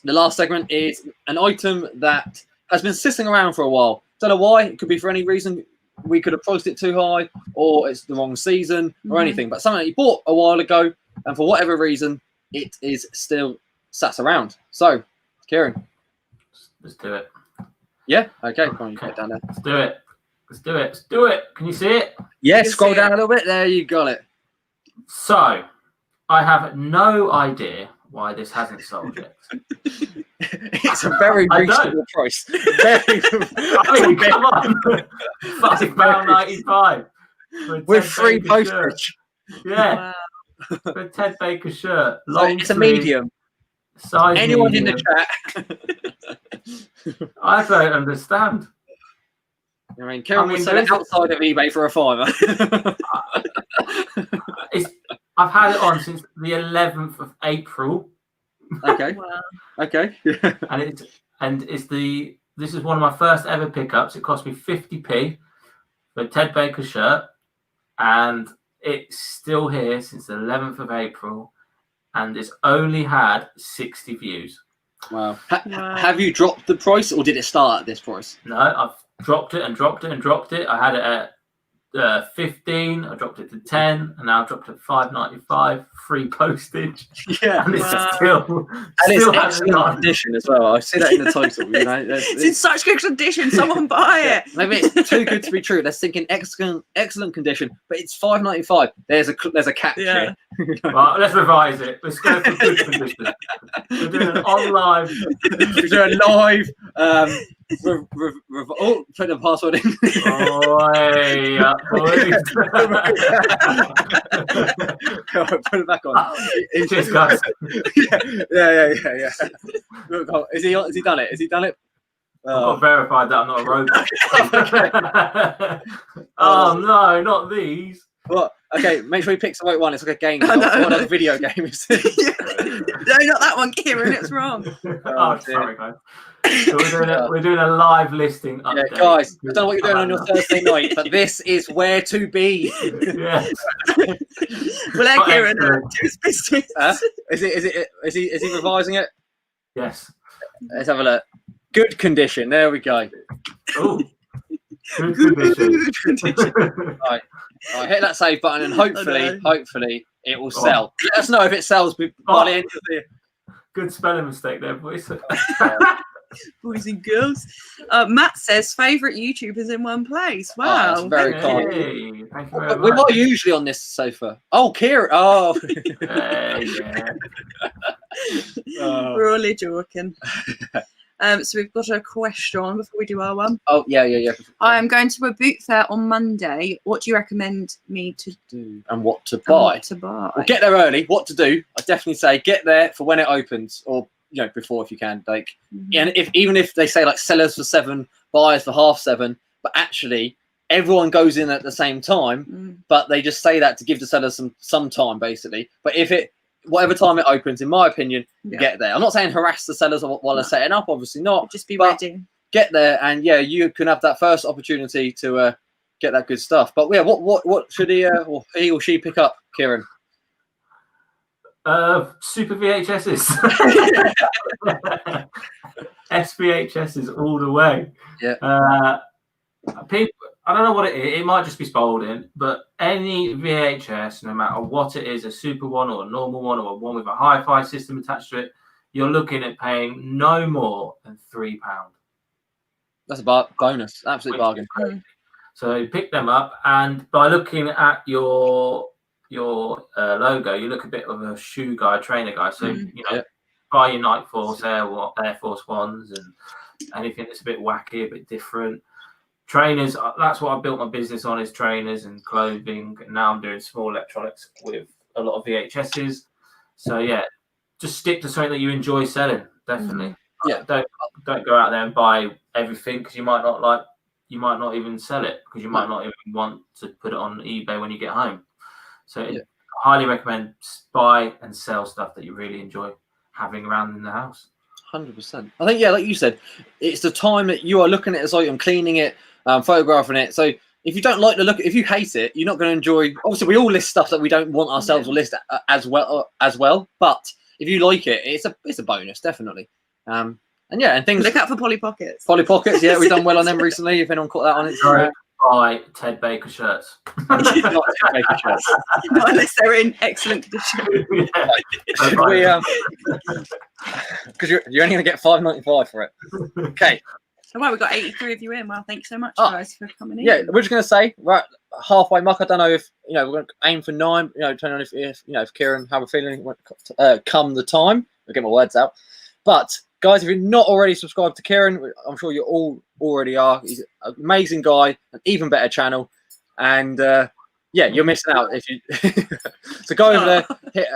S3: last segment is an item that has been sitting around for a while. Don't know why. It could be for any reason. We could have priced it too high, or it's the wrong season, or anything. But something that you bought a while ago, and for whatever reason, it is still sat around. So, Kieran,
S2: let's do it.
S3: Yeah. Okay. Come on, you get down there.
S2: Let's do it. Let's do it. Let's do it. Can you see it?
S3: Yeah. Scroll down a little bit. There you got it.
S2: So, I have no idea why this hasn't sold yet.
S3: It's a very reasonable price. Very,
S2: I mean, come on. £5.95
S3: with free postage.
S2: Yeah. Wow. For a Ted Baker shirt.
S3: So it's a medium.
S2: Size
S3: Anyone
S2: medium.
S3: in the chat?
S2: I don't understand.
S3: I mean, Kieran would sell it outside of eBay for a £5.
S2: I've had it on since the 11th of April.
S3: Okay.
S1: Wow.
S3: Okay.
S2: This is one of my first ever pickups. It cost me 50p for a Ted Baker shirt, and it's still here since the 11th of April, and it's only had 60 views.
S3: Wow. Have you dropped the price, or did it start at this price?
S2: No, I've dropped it and dropped it and dropped it. I had it at 15, I dropped it to 10, and now I've dropped it to £5.95, free postage.
S3: Yeah,
S2: and it's still
S3: it's excellent condition as well. I see that in the title. You know,
S1: it's in such good condition. Someone buy it.
S3: Maybe it's too good to be true. Let's think in excellent condition, but it's £5.95. There's a catch here.
S2: Well, let's revise it. Let's go for good condition. We're doing an online.
S3: We're doing live. Put the password in. Put it back on.
S2: Cheers, guys.
S3: Yeah. Is he done it? Has he done it?
S2: I've got verified that I'm not a robot. Oh no, not these.
S3: What? Okay, make sure he picks the right one. It's like a game. What a video game is it?
S1: No, not that one, Kieran. It's wrong.
S2: Sorry, guys. So we're doing a live listing update.
S3: Yeah, guys, I don't know what you're doing on your Thursday night, but this is where to be.
S2: Yeah.
S1: Well, let Kieran do his business.
S3: Is he revising it?
S2: Yes.
S3: Let's have a look. Good condition. There we go.
S2: Oh. Good condition.
S3: Right, hit that save button, and hopefully it will sell. Let us know if it sells by the end of the.
S2: Good spelling mistake there, boys.
S1: Boys and girls. Matt says favourite YouTubers in one place. Wow.
S3: That's very kind.
S2: Thank you very much.
S3: We're not usually on this sofa. Oh, Kieran. Oh.
S2: Yeah.
S1: We're only joking. So we've got a question before we do our one.
S3: Oh, yeah.
S1: I am going to a boot fair on Monday. What do you recommend me to do?
S3: And what to buy? Well, get there early. What to do? I definitely say get there for when it opens, or before if you can. Like, and even if they say like sellers for 7, buyers for 7:30, but actually everyone goes in at the same time. But they just say that to give the sellers some time, basically. But whatever time it opens, in my opinion, get there. I'm not saying harass the sellers while they're setting up, obviously not.
S1: Just be ready.
S3: Get there, and you can have that first opportunity to get that good stuff. But yeah, what should he or she pick up, Kieran?
S2: Super VHSs. SVHSs all the way.
S3: Yeah.
S2: People, I don't know what it is. It might just be Spalding, but any VHS, no matter what it is, a super one or a normal one or one with a hi-fi system attached to it, you're looking at paying no more than £3.
S3: That's a bonus. Absolute bargain.
S2: So pick them up, and by looking at your logo, you look a bit of a shoe guy, trainer guy. So buy your Night Force Air Force Ones and anything that's a bit wacky, a bit different. Trainers, that's what I built my business on, is trainers and clothing. And now I'm doing small electronics with a lot of VHSs. So just stick to something that you enjoy selling. Definitely.
S3: Yeah.
S2: Don't go out there and buy everything, because you might not like you might not even sell it because you might not even want to put it on eBay when you get home. So I highly recommend buy and sell stuff that you really enjoy having around in the house.
S3: 100%. I think, like you said, it's the time that you are looking at this item, cleaning it, photographing it. So if you don't like the look, if you hate it, you're not going to enjoy. Obviously, we all list stuff that we don't want ourselves to list as well. But if you like it, it's a bonus, definitely. And things.
S1: Look out for Polly Pockets.
S3: Polly Pockets, yeah, we've done well on them recently. If anyone caught that on Instagram.
S2: Buy Ted Baker shirts.
S3: Not Ted Baker shirts.
S1: Not unless they're in excellent condition.
S3: Should we? Because you're only going to get $5.95 for it. Okay.
S1: All right, we've got 83 of you in. Well, thanks so much, guys, for coming in.
S3: Yeah, we're just going to say, right, halfway mark. I don't know if, we're going to aim for 9, depending on if Kieran, how we're feeling come the time. I'll get my words out. But, guys, if you're not already subscribed to Kieran, I'm sure you all already are. He's an amazing guy, an even better channel. And, you're missing out if you. So go over there, hit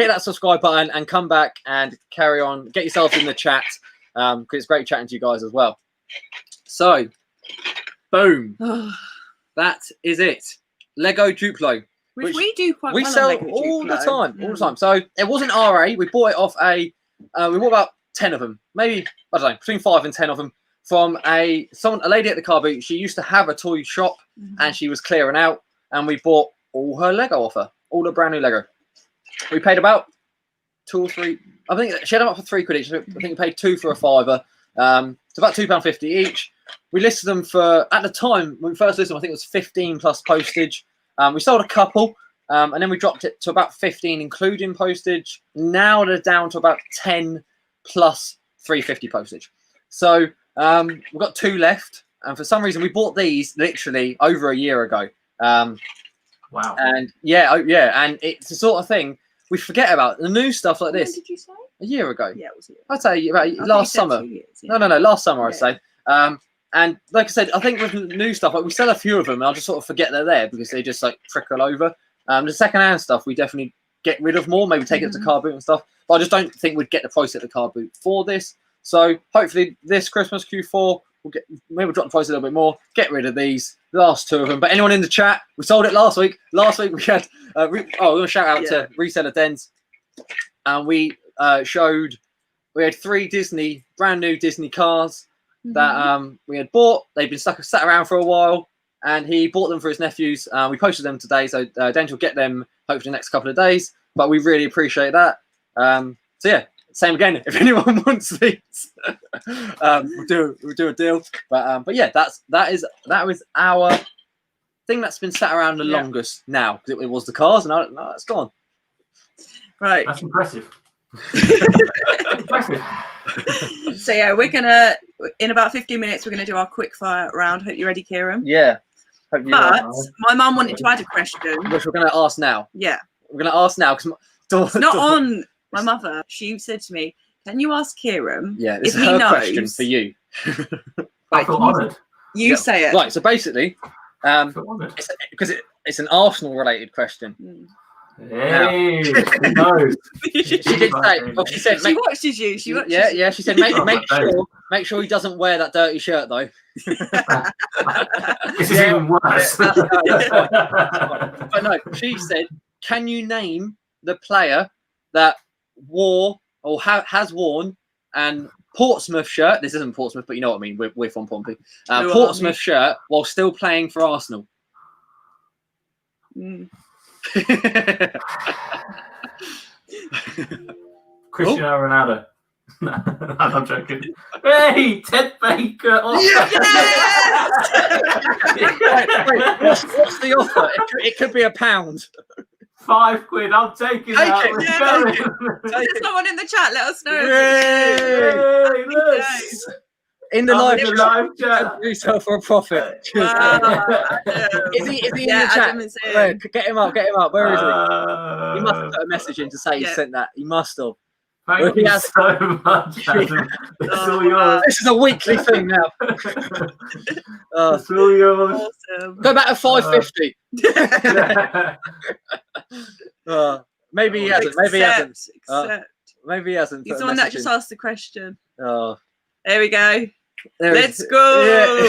S3: that subscribe button and come back and carry on. Get yourself in the chat. Because it's great chatting to you guys as well. So, boom. That is it. Lego Duplo.
S1: Which we do quite
S3: we
S1: well
S3: sell
S1: on Lego
S3: all
S1: Duplo.
S3: the time. All the time. So, it wasn't RA. We bought it off we bought about 10 of them. Maybe, I don't know, between 5 and 10 of them. From a lady at the car boot. She used to have a toy shop and she was clearing out. And we bought all her Lego off her. All the brand new Lego. We paid about 2 or 3. I think she had them up for £3 each. I think we paid 2 for a £5. It's about £2.50 each. We listed them for, at the time when we first listed them, I think it was 15 plus postage. We sold a couple, and then we dropped it to about 15 including postage. Now they're down to about 10 plus £3.50 postage. So we've got 2 left, and for some reason we bought these literally over a year ago.
S2: Wow.
S3: And and it's the sort of thing we forget about. The new stuff like this.
S1: When did you say?
S3: A year ago.
S1: Yeah, it was a year.
S3: I'd say about last summer.
S1: 2 years,
S3: No, last summer I'd say. And like I said, I think with new stuff, like we sell a few of them, and I'll just sort of forget they're there because they just like trickle over. The second-hand stuff we definitely get rid of more, maybe take it to car boot and stuff. But I just don't think we'd get the price at the car boot for this. So hopefully this Christmas Q4 we'll drop the price a little bit more, get rid of these last 2 of them. But anyone in the chat, we sold it last week. Last week we had we're going to shout out to Reseller Dens, and we had 3 brand new Disney cars that we had bought. They've been sat around for a while, and he bought them for his nephews. We posted them today, so Dens will get them hopefully the next couple of days. But we really appreciate that. So yeah, same again. If anyone wants these, we'll do a deal. But yeah, that was our thing that's been sat around the longest now, because it was the cars, and no, it's gone.
S1: Right.
S2: That's impressive. Impressive.
S1: So yeah, we're gonna in about 15 minutes we're gonna do our quick fire round. Hope you're ready, Kieran.
S3: Yeah. Hope you
S1: But
S3: are.
S1: my mum wanted to add a question.
S3: Which we're going to ask now.
S1: Yeah.
S3: We're going to ask now because
S1: It's not on my mother. She said to me, "Can you ask Kieran?"
S3: Yeah, this
S1: if
S3: is
S1: he
S3: her
S1: knows,
S3: question for you.
S2: I feel honoured.
S1: You say it.
S3: Right. So basically,
S2: I feel honoured.
S3: because it's an Arsenal-related question.
S2: Hey, who knows?
S3: She did say. Well, she said.
S1: She watches you. She watches.
S3: Yeah. She said, make sure he doesn't wear that dirty shirt though.
S2: This is even worse.
S3: But no, she said, can you name the player that wore or has worn an Portsmouth shirt? This isn't Portsmouth, but you know what I mean. We're from Pompey. Portsmouth shirt while still playing for Arsenal.
S2: Cristiano Ronaldo. No, I'm joking. Hey, Ted Baker. Oh.
S3: Wait, what's the offer? It could be £1.
S2: £5. I'm taking that.
S3: Take it.
S2: Let's
S1: Yeah,
S2: go.
S1: There's someone in the chat. Let us know.
S2: Hey, look.
S3: In the
S2: I'm
S3: live
S2: in the live chat.
S3: do so for a profit.
S1: Wow,
S3: Is he in the
S1: Adam
S3: chat?
S1: is in.
S3: Right, get him up. Where is he? He must have put a message in to say he
S1: Yeah.
S3: sent that. He must have.
S2: Thank
S3: He
S2: you
S3: has-
S2: so much, Adam. It's all yours.
S3: This is a weekly thing now.
S2: It's all yours.
S1: Awesome.
S3: Go back to 550. Maybe he hasn't. Maybe he hasn't.
S1: Accept.
S3: Maybe he hasn't.
S1: He's
S3: put
S1: the
S3: a
S1: one that
S3: message
S1: just
S3: in.
S1: asked the question.
S3: Oh,
S1: There we go. Let's go.
S3: Yeah.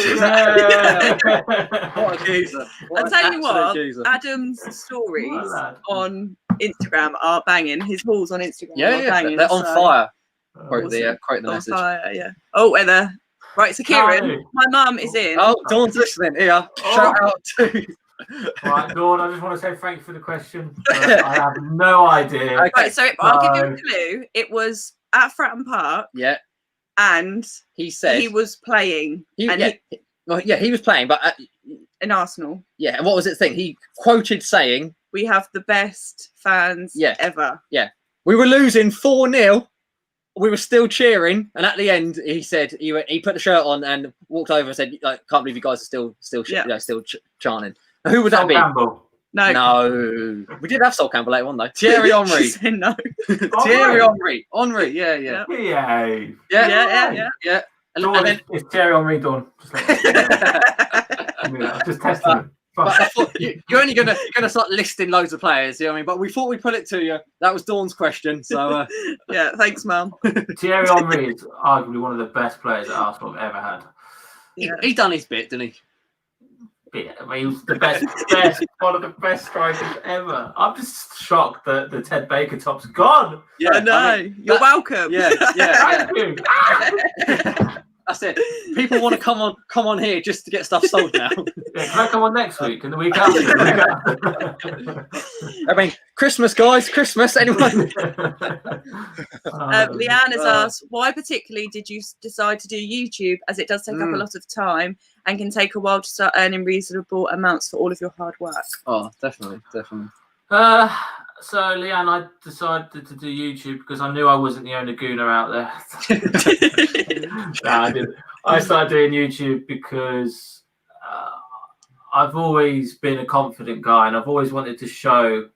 S3: What a geezer.
S1: I'll
S3: What
S1: tell
S3: an
S1: you
S3: absolute
S1: what,
S3: geezer.
S1: Adam's stories
S2: What a lad.
S1: on Instagram are banging. His hauls on Instagram
S3: Yeah,
S1: are
S3: yeah,
S1: banging.
S3: they're on
S1: so-
S3: fire. Quote
S1: Awesome.
S3: the
S1: On
S3: message.
S1: fire, yeah. Oh, weather. Right, so Kieran,
S2: Charlie.
S1: my mum is in.
S3: Oh, Dawn's listening. Here, shout out to.
S2: Right, Dawn, I just want to say thank you for the question. I have no idea.
S3: Okay.
S1: Right, so I'll give you a clue. It was at Fratton Park,
S3: Yeah,
S1: and
S3: he said
S1: he was playing
S3: he was playing, but
S1: in Arsenal.
S3: yeah. And what was it thing? He quoted saying,
S1: We have the best fans
S3: Yeah.
S1: ever.
S3: "We were losing 4-0. We were still cheering." And at the end, he said he put the shirt on and walked over and said, "Like, can't believe you guys are still
S1: Yeah.
S3: chanting." Now, who would that
S2: Sol
S3: be?
S2: Campbell.
S1: No.
S3: No, we did have Sol Campbell later on though. Thierry Henry.
S1: She said no.
S3: Thierry Henry. Yeah.
S1: Yeah.
S2: Yay.
S1: Yeah.
S3: And,
S2: Dawn,
S3: and then,
S2: it's Thierry Henry, Dawn. Just, just testing him.
S3: but I thought you're only gonna start listing loads of players. You know what I mean? But we thought we'd put it to you. That was Dawn's question. So
S1: Yeah, thanks, Mum.
S2: Thierry Henry is arguably one of the best players that Arsenal have ever had.
S1: Yeah.
S3: he done his bit, didn't he?
S2: Yeah, I mean, he was the best, one of the best strikers ever. I'm just shocked that the Ted Baker top's gone.
S3: Yeah,
S1: I know.
S3: I mean,
S1: You're welcome.
S3: yeah.
S2: Thank you.
S3: That's it. People want to come on here just to get stuff sold now.
S2: Yeah, can I come on next week and the week after?
S3: I mean, Christmas, guys, Christmas. Anyone?
S1: Leanne has asked, why particularly did you decide to do YouTube, as it does take up a lot of time and can take a while to start earning reasonable amounts for all of your hard work?
S3: Oh, definitely.
S2: So, Leanne, I decided to do YouTube because I knew I wasn't the only gooner out there. No, I didn't. I started doing YouTube because I've always been a confident guy and I've always wanted to show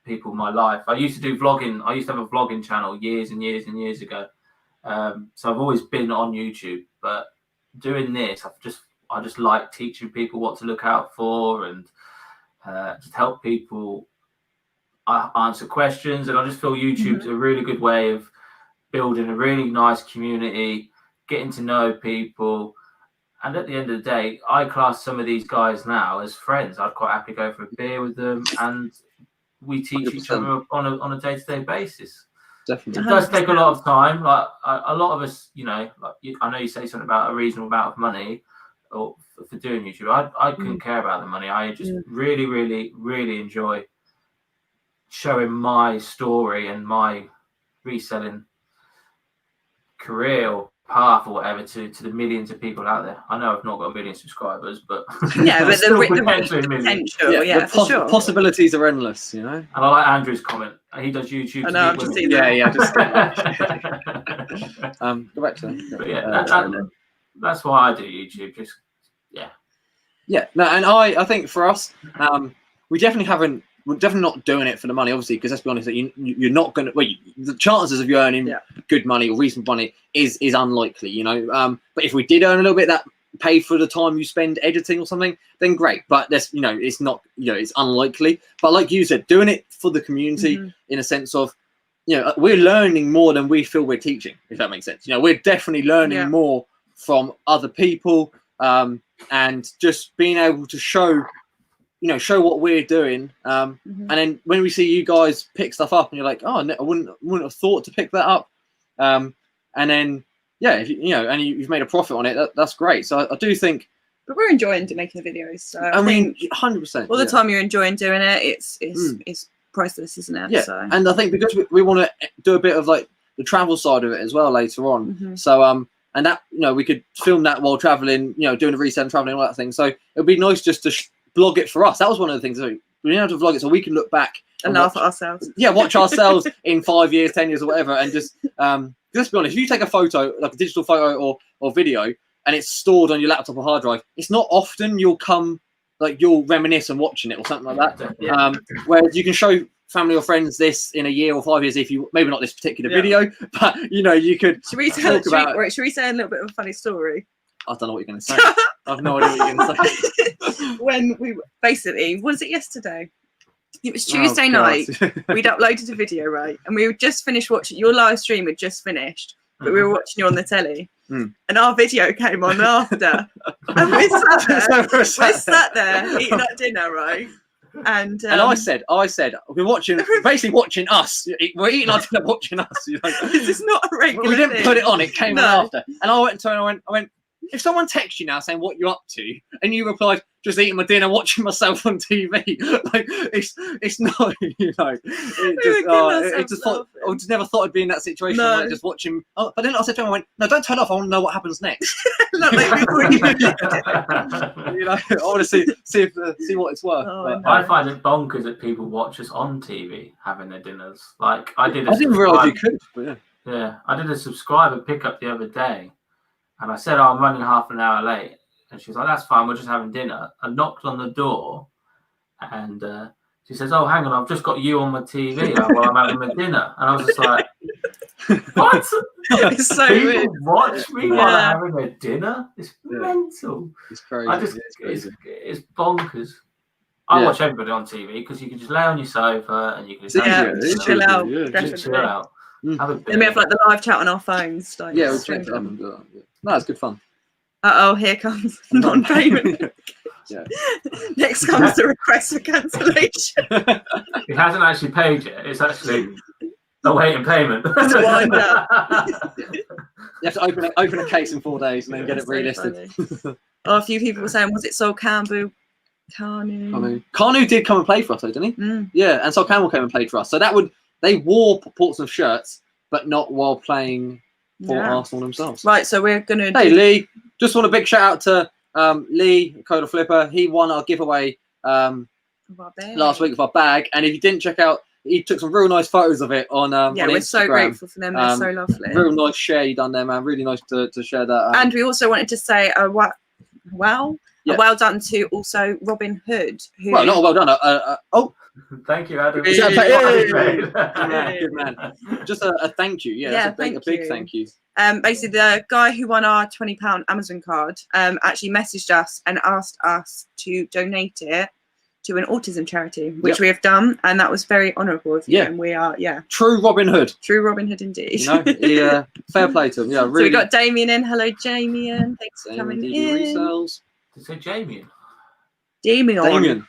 S2: people my life. I used to do vlogging. I used to have a vlogging channel years and years and years ago. So I've always been on YouTube, but doing this, I just like teaching people what to look out for and just help people answer questions. And I just feel YouTube's a really good way of building a really nice community, getting to know people. And at the end of the day, I class some of these guys now as friends. I'd quite happily go for a beer with them, and we teach
S3: 100%.
S2: each other on a day-to-day basis.
S3: Definitely.
S2: It does take a lot of time. Like a lot of us, you know, I know you say something about a reasonable amount of money or for doing YouTube. I couldn't care about the money. I just really, really, really enjoy showing my story and my reselling career or path or whatever to the millions of people out there. I know I've not got a million subscribers, but
S1: Yeah, but
S2: still
S1: the
S2: potentially a million.
S1: potential,
S3: the
S1: for sure.
S3: possibilities are endless, you know.
S2: And I like Andrew's comment. He does YouTube.
S1: I know, I've just seen that.
S3: Go back to that.
S2: But yeah, that's why I do YouTube. Just
S3: No, and I think for us, we definitely haven't. We're definitely not doing it for the money, obviously, because let's be honest, you're not going to. Well, the chances of you earning good money or reasonable money is unlikely, you know. But if we did earn a little bit that paid for the time you spend editing or something, then great. But that's, you know, it's not, you know, it's unlikely. But like you said, doing it for the community in a sense of, you know, we're learning more than we feel we're teaching, if that makes sense. You know, we're definitely learning more from other people, and just being able to show what we're doing, and then when we see you guys pick stuff up and you're like, oh, I wouldn't have thought to pick that up, and then if you've made a profit on it, that's great. So I do think,
S1: but we're enjoying making the videos. So
S3: I mean, 100%.
S1: All the time you're enjoying doing it, it's priceless, isn't it?
S3: Yeah,
S1: So.
S3: and I think because we want to do a bit of like the travel side of it as well later on. So and that, you know, we could film that while traveling, you know, doing a reselling, traveling, all that thing. So it'd be nice just to blog it for us. That was one of the things. So we didn't have to vlog it, so we can look back
S1: and laugh at ourselves.
S3: Yeah, watch ourselves in 5 years, 10 years, or whatever, and just let's be honest. If you take a photo, like a digital photo or video, and it's stored on your laptop or hard drive, it's not often you'll reminisce and watching it or something like that. Whereas you can show family or friends this in a year or 5 years, if you maybe not this particular video, but you know, you could.
S1: Should we say a little bit of a funny story?
S3: I don't know what you're going to say. I have no idea what you're going to say.
S1: When we basically, was it yesterday? It was Tuesday night. We'd uploaded a video, right? And we just finished watching, your live stream had just finished, but we were watching you on the telly. and our video came on after. And we're sat there eating our dinner, right? And
S3: I said, we're watching, basically watching us. We're eating our dinner, watching us. You know?
S1: This is not a regular
S3: We didn't
S1: thing.
S3: put it on. It came on after. And I went to her and I went, if someone texts you now saying what you're up to, and you replied, just eating my dinner, watching myself on TV, like it's not, you know. I just never thought I'd be in that situation, like just watching. Oh, but then I said to him, I went, no, don't turn off. I want to know what happens next.
S1: Not like we already know.
S3: You know, I want to see what it's worth.
S1: Oh,
S2: I find it bonkers that people watch us on TV having their dinners. Like I didn't
S3: realise you could. But
S2: yeah, I did a subscriber pickup the other day, and I said, I'm running half an hour late. And she was like, that's fine, we're just having dinner. I knocked on the door, and she says, oh, hang on, I've just got you on my TV while I'm having my dinner. And I was just like, what?
S1: It's so
S2: People
S1: weird.
S2: watch me while I'm having a dinner? It's mental.
S3: it's crazy.
S2: It's bonkers. I watch everybody on TV because you can just lay on your sofa and you can
S1: just chill out.
S2: Just chill out. Have a
S1: Then we have like the live chat on our phones. Like,
S3: Yeah, we'll check it up and do that. Yeah. No, it's good fun.
S1: Here comes non-payment.
S3: Yeah.
S1: Next comes the request for cancellation.
S2: It hasn't actually paid yet. It's actually awaiting payment.
S1: To wind up.
S3: You have to open a case in 4 days and then get it relisted.
S1: A few people were saying, was it Sol Campbell?
S3: Kanu did come and play for us, though, didn't he? Yeah, and Sol Campbell came and played for us. So they wore Portsmouth shirts, but not while playing for Arsenal themselves.
S1: Right, so we're gonna.
S3: Hey, Lee. Just want a big shout out to Lee, Coda Flipper. He won our giveaway last week of our bag, and if you didn't check out, he took some real nice photos of it on on
S1: we're
S3: Instagram.
S1: so grateful for them. They're so lovely.
S3: Real nice share you done there, man. Really nice to share that.
S1: And we also wanted to say a well done to also Robin Hood. Who,
S3: well, not a well done.
S2: Thank you, Adam.
S3: Yeah, good man. Just a thank you. Yeah, a big thank you.
S1: Basically, the guy who won our £20 Amazon card actually messaged us and asked us to donate it to an autism charity, which we have done, and that was very honourable of you. And we are,
S3: true Robin Hood.
S1: True Robin Hood indeed.
S3: You know, fair play to him. Yeah, really.
S1: So we got Damien in. Hello, Damien. Thanks for coming in.
S2: Did you say Damien?
S1: Damien.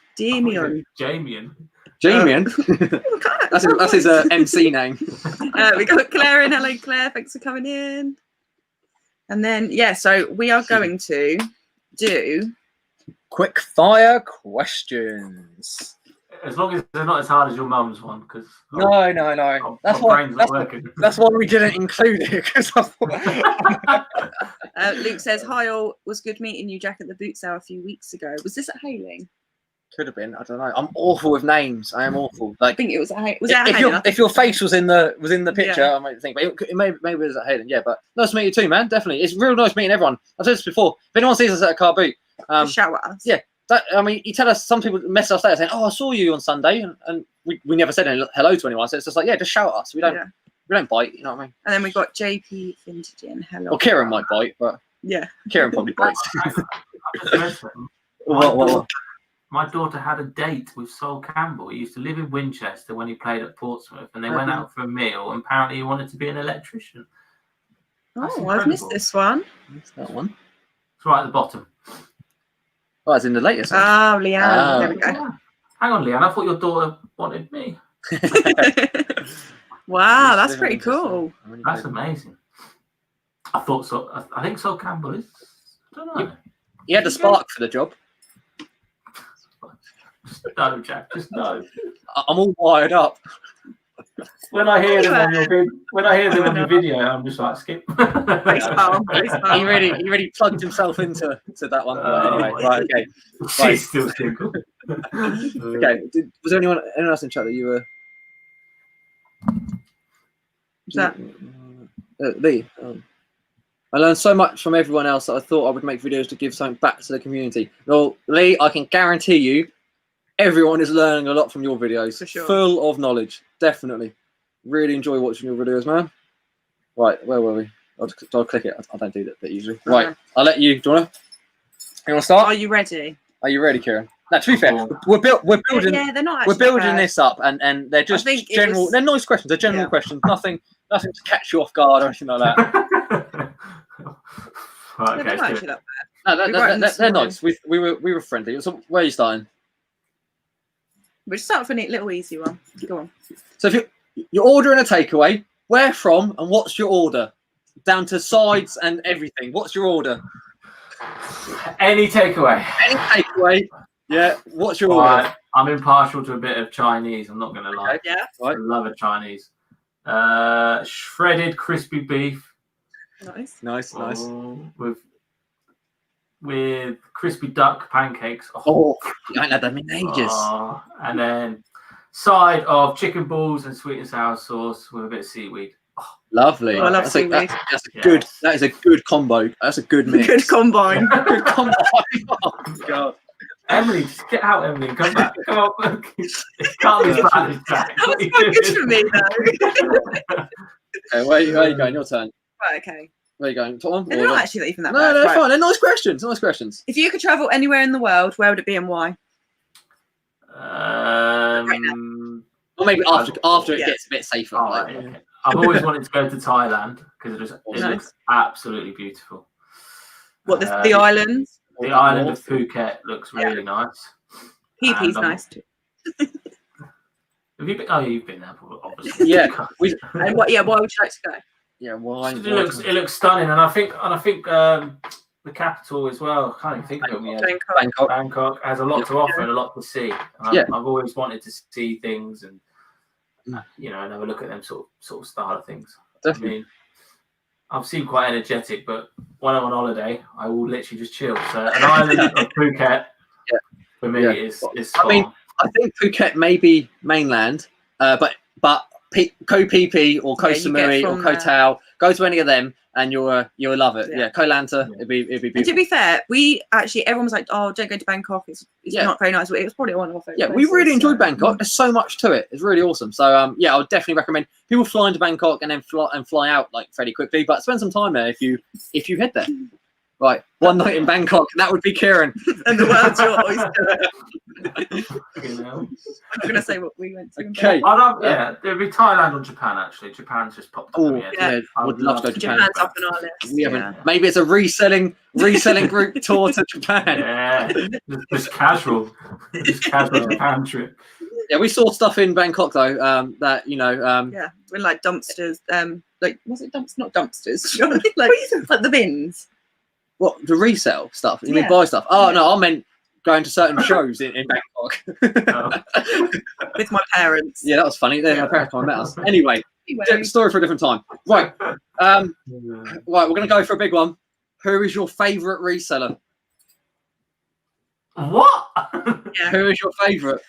S3: That's his MC name.
S1: We got Claire in. Hello, Claire. Thanks for coming in. And then, so we are going to do
S4: quick fire questions.
S2: As long as they're not as hard as your mum's one, because
S4: no. That's why we didn't include it.
S1: Luke says, "Hi all, was good meeting you, Jack, at the boot sale a few weeks ago. Was this at Hailing?"
S4: Could have been. I don't know. I'm awful with names. I am awful. Like,
S1: I think it was at
S4: if your face was in the picture, I might think. But maybe it was at Hayden. Yeah, but nice to meet you too, man. Definitely, it's real nice meeting everyone. I've said this before. If anyone sees us at a car boot,
S1: shout at us.
S4: Yeah. You tell us. Some people message us later saying, "Oh, I saw you on Sunday," and we never said hello to anyone. So it's just like, just shout at us. We don't bite. You know what I mean?
S1: And then we got JP Vintage in. Hello.
S4: Well, Kieran might bite, but Kieran probably bites. What?
S2: My daughter had a date with Sol Campbell. He used to live in Winchester when he played at Portsmouth, and they went out for a meal. And apparently, he wanted to be an electrician.
S1: I've missed this one.
S3: Missed that one.
S2: It's right at the bottom.
S3: Oh, it's in the latest one.
S1: Oh, Leanne. There we go.
S2: Yeah. Hang on, Leanne. I thought your daughter wanted me.
S1: Wow, that's pretty cool.
S2: That's amazing. I thought so. I think Sol Campbell is. I don't know.
S3: He had the spark for the job.
S2: No, Jack. Just no.
S3: I'm all wired up.
S2: When I hear them on your video, I'm just like skip.
S3: He really plugged himself into that one. Anyway, right, okay.
S2: She's still single.
S3: Okay. Was there anyone else in chat that you were?
S1: What's that?
S3: Lee. I learned so much from everyone else that I thought I would make videos to give something back to the community. Well, Lee, I can guarantee you, everyone is learning a lot from your videos.
S1: For sure.
S3: Full of knowledge, definitely. Really enjoy watching your videos, man. Right, where were we? I'll click it. I don't do that bit usually. Right, I'll let you. Do you want to start?
S1: Are you ready?
S4: Are you ready, Kieran? Now, to be fair, we're building.
S1: Yeah, they're not.
S4: We're building this up, and they're just general. They're nice questions. They're general
S1: Yeah.
S4: questions. Nothing to catch you off guard or anything like that.
S2: Right,
S1: They're
S2: okay,
S1: not
S2: let's
S1: actually
S2: do it.
S1: that bad.
S3: No,
S1: We wrote them this
S3: they're
S1: morning.
S3: nice. We were friendly. So where are you starting?
S1: We'll just start with a neat little easy one. Go on.
S3: So if you're ordering a takeaway, where from and what's your order? Down to sides and everything. What's your order?
S2: Any takeaway.
S3: Any takeaway. Yeah. What's your order?
S2: Right, I'm impartial to a bit of Chinese. I'm not going to lie.
S1: Yeah.
S3: Right.
S2: I love a Chinese. Shredded crispy beef.
S1: Nice.
S3: Nice.
S2: With crispy duck pancakes.
S3: Oh, you ain't had them in ages.
S2: And then side of chicken balls and sweet and sour sauce with a bit of seaweed.
S3: Lovely.
S1: Oh, I love
S3: that's a
S1: seaweed.
S3: good. That is a good combo. That's a good mix.
S1: Good combine.
S3: Good combo. Oh, God.
S2: Emily, just get out, Emily. Come back. Come on. It can't be bad.
S1: That was quite good for me, though.
S3: Okay, where are you going? Your turn.
S1: Right, okay.
S3: Where are you going? Top one?
S1: They're not actually even that
S3: No,
S1: bad.
S3: they're
S1: Right.
S3: fine. They're nice questions. Nice questions.
S1: If you could travel anywhere in the world, where would it be and why?
S3: Or maybe after it
S1: Yeah.
S3: gets a bit safer.
S2: Oh,
S3: like,
S2: right, okay. I've always wanted to go to Thailand because it
S1: Nice.
S2: looks absolutely beautiful.
S1: What, the islands?
S2: The island of Phuket looks really nice.
S1: Pee-pee's
S2: And,
S1: nice too.
S2: Have you been? Oh, you've been there, obviously.
S3: Yeah.
S1: And why would you like to go?
S3: Yeah, why?
S2: It looks stunning, and I think the capital as well. I can't even think of it.
S1: Bangkok.
S2: Bangkok has a lot to offer and a lot to see. And I've always wanted to see things and and have a look at them sort of style of things.
S3: Definitely.
S2: I mean, I've seen quite energetic, but when I'm on holiday, I will literally just chill. So an island of Phuket for me is spot on.
S3: I think Phuket may be mainland, but Koh Phi Phi or Koh Samui or Koh Tao, go to any of them and you'll love it. Yeah, Koh Lanta, it'd be beautiful.
S1: And to be fair, everyone was like, "Oh, don't go to Bangkok. It's not very nice." But it was probably one of our favourite.
S3: Yeah, we really enjoyed Bangkok. There's so much to it. It's really awesome. So I would definitely recommend people flying to Bangkok and then fly out like fairly quickly. But spend some time there if you head there. Right, one night in Bangkok, that would be Kieran.
S1: And the world's your oyster. I'm not going to say what we went to.
S3: Okay.
S2: There'd be Thailand or Japan actually. Japan's just popped up.
S3: Oh,
S2: in my head.
S3: yeah, I would love to go to Japan.
S1: Japan's up on our list.
S3: We haven't. Maybe it's a reselling group tour to Japan.
S2: Yeah, just casual Japan trip.
S3: Yeah, we saw stuff in Bangkok though.
S1: Yeah, we're like dumpsters. Was it dumpsters? Not dumpsters. like the bins.
S3: What, the resale stuff? You mean
S1: Yeah.
S3: buy stuff? Oh no, I meant going to certain shows in Bangkok.
S1: With my parents.
S3: Yeah, that was funny. Then my parents met us. Anyway, story for a different time. Right. Right, we're gonna go for a big one. Who is your favourite reseller?
S2: What?
S1: Yeah.
S3: Who is your favourite?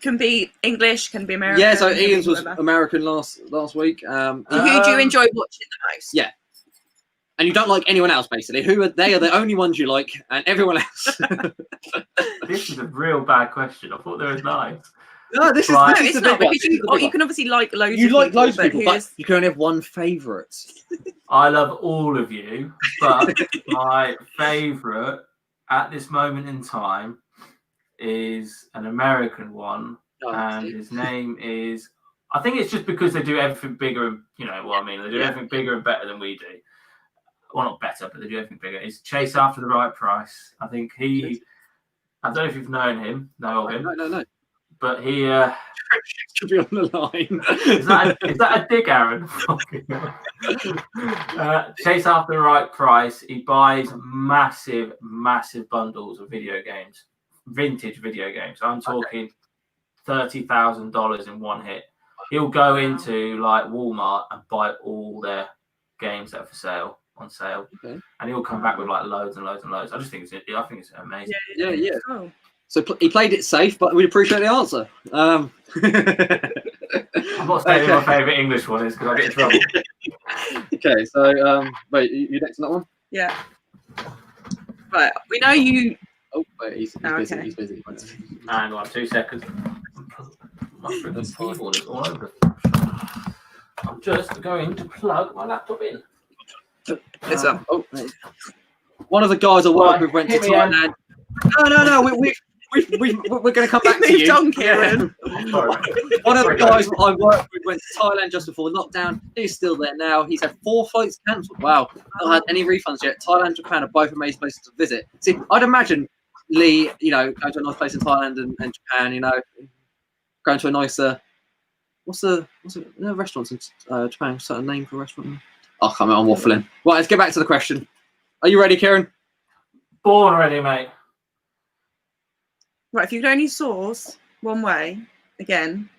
S1: Can be English, can be American.
S3: Yeah, so
S1: can be
S3: Ian's was
S1: whatever.
S3: American last week.
S1: Who do you enjoy watching the most?
S3: Yeah. And you don't like anyone else, basically. They are the only ones you like, and everyone else.
S2: This is a real bad question. I thought they were nice.
S3: No, this
S1: No,
S3: is
S1: it's
S3: the
S1: not
S3: big one.
S1: because you can obviously like loads.
S3: You
S1: of
S3: like
S1: people,
S3: loads of people, but
S1: who's-
S3: you can only have one favourite.
S2: I love all of you, but my favourite at this moment in time is an American one, and his name is. I think it's just because they do everything bigger, and you know what I mean. They do everything bigger and better than we do. Well, not better, but they do everything bigger. It's Chase After the Right Price. I think he. I don't know if you've known him, know of him.
S3: No.
S2: But he.
S3: Should be on the line.
S2: Is that a dig, Aaron? Chase After the Right Price. He buys massive bundles of video games, vintage video games. I'm talking $30,000 in one hit. He'll go into like Walmart and buy all their games that are on sale, and he'll come back with like loads and loads and loads. I think it's amazing.
S3: Yeah.
S1: Oh.
S3: So he played it safe, but we'd appreciate the answer.
S2: I'm not saying my favourite English one is because I get in trouble.
S3: Okay, so wait, you next on that one?
S1: Yeah. Right. We know you.
S3: Oh, wait, he's busy.
S1: Okay.
S3: He's busy.
S2: Hang on, 2 seconds. My keyboard is all over. I'm just going to plug my laptop in.
S1: This one.
S3: One of the guys I work with went to
S2: hit me, Anne.
S3: Thailand. No. we're going to come back to
S1: Moved
S3: you.
S1: on, Kieran.
S2: Sorry.
S3: One of the guys I worked with went to Thailand just before lockdown. He's still there now. He's had 4 flights cancelled. Wow. Not had any refunds yet. Thailand and Japan are both amazing places to visit. See, I'd imagine Lee, going to a nice place in Thailand and Japan, going to a nicer, what's the restaurants in Japan? What's that name for a restaurant? Oh, I can't remember. I'm waffling. Right, let's get back to the question. Are you ready, Kieran?
S2: Born already, mate.
S1: Right, if you could only source one way, again,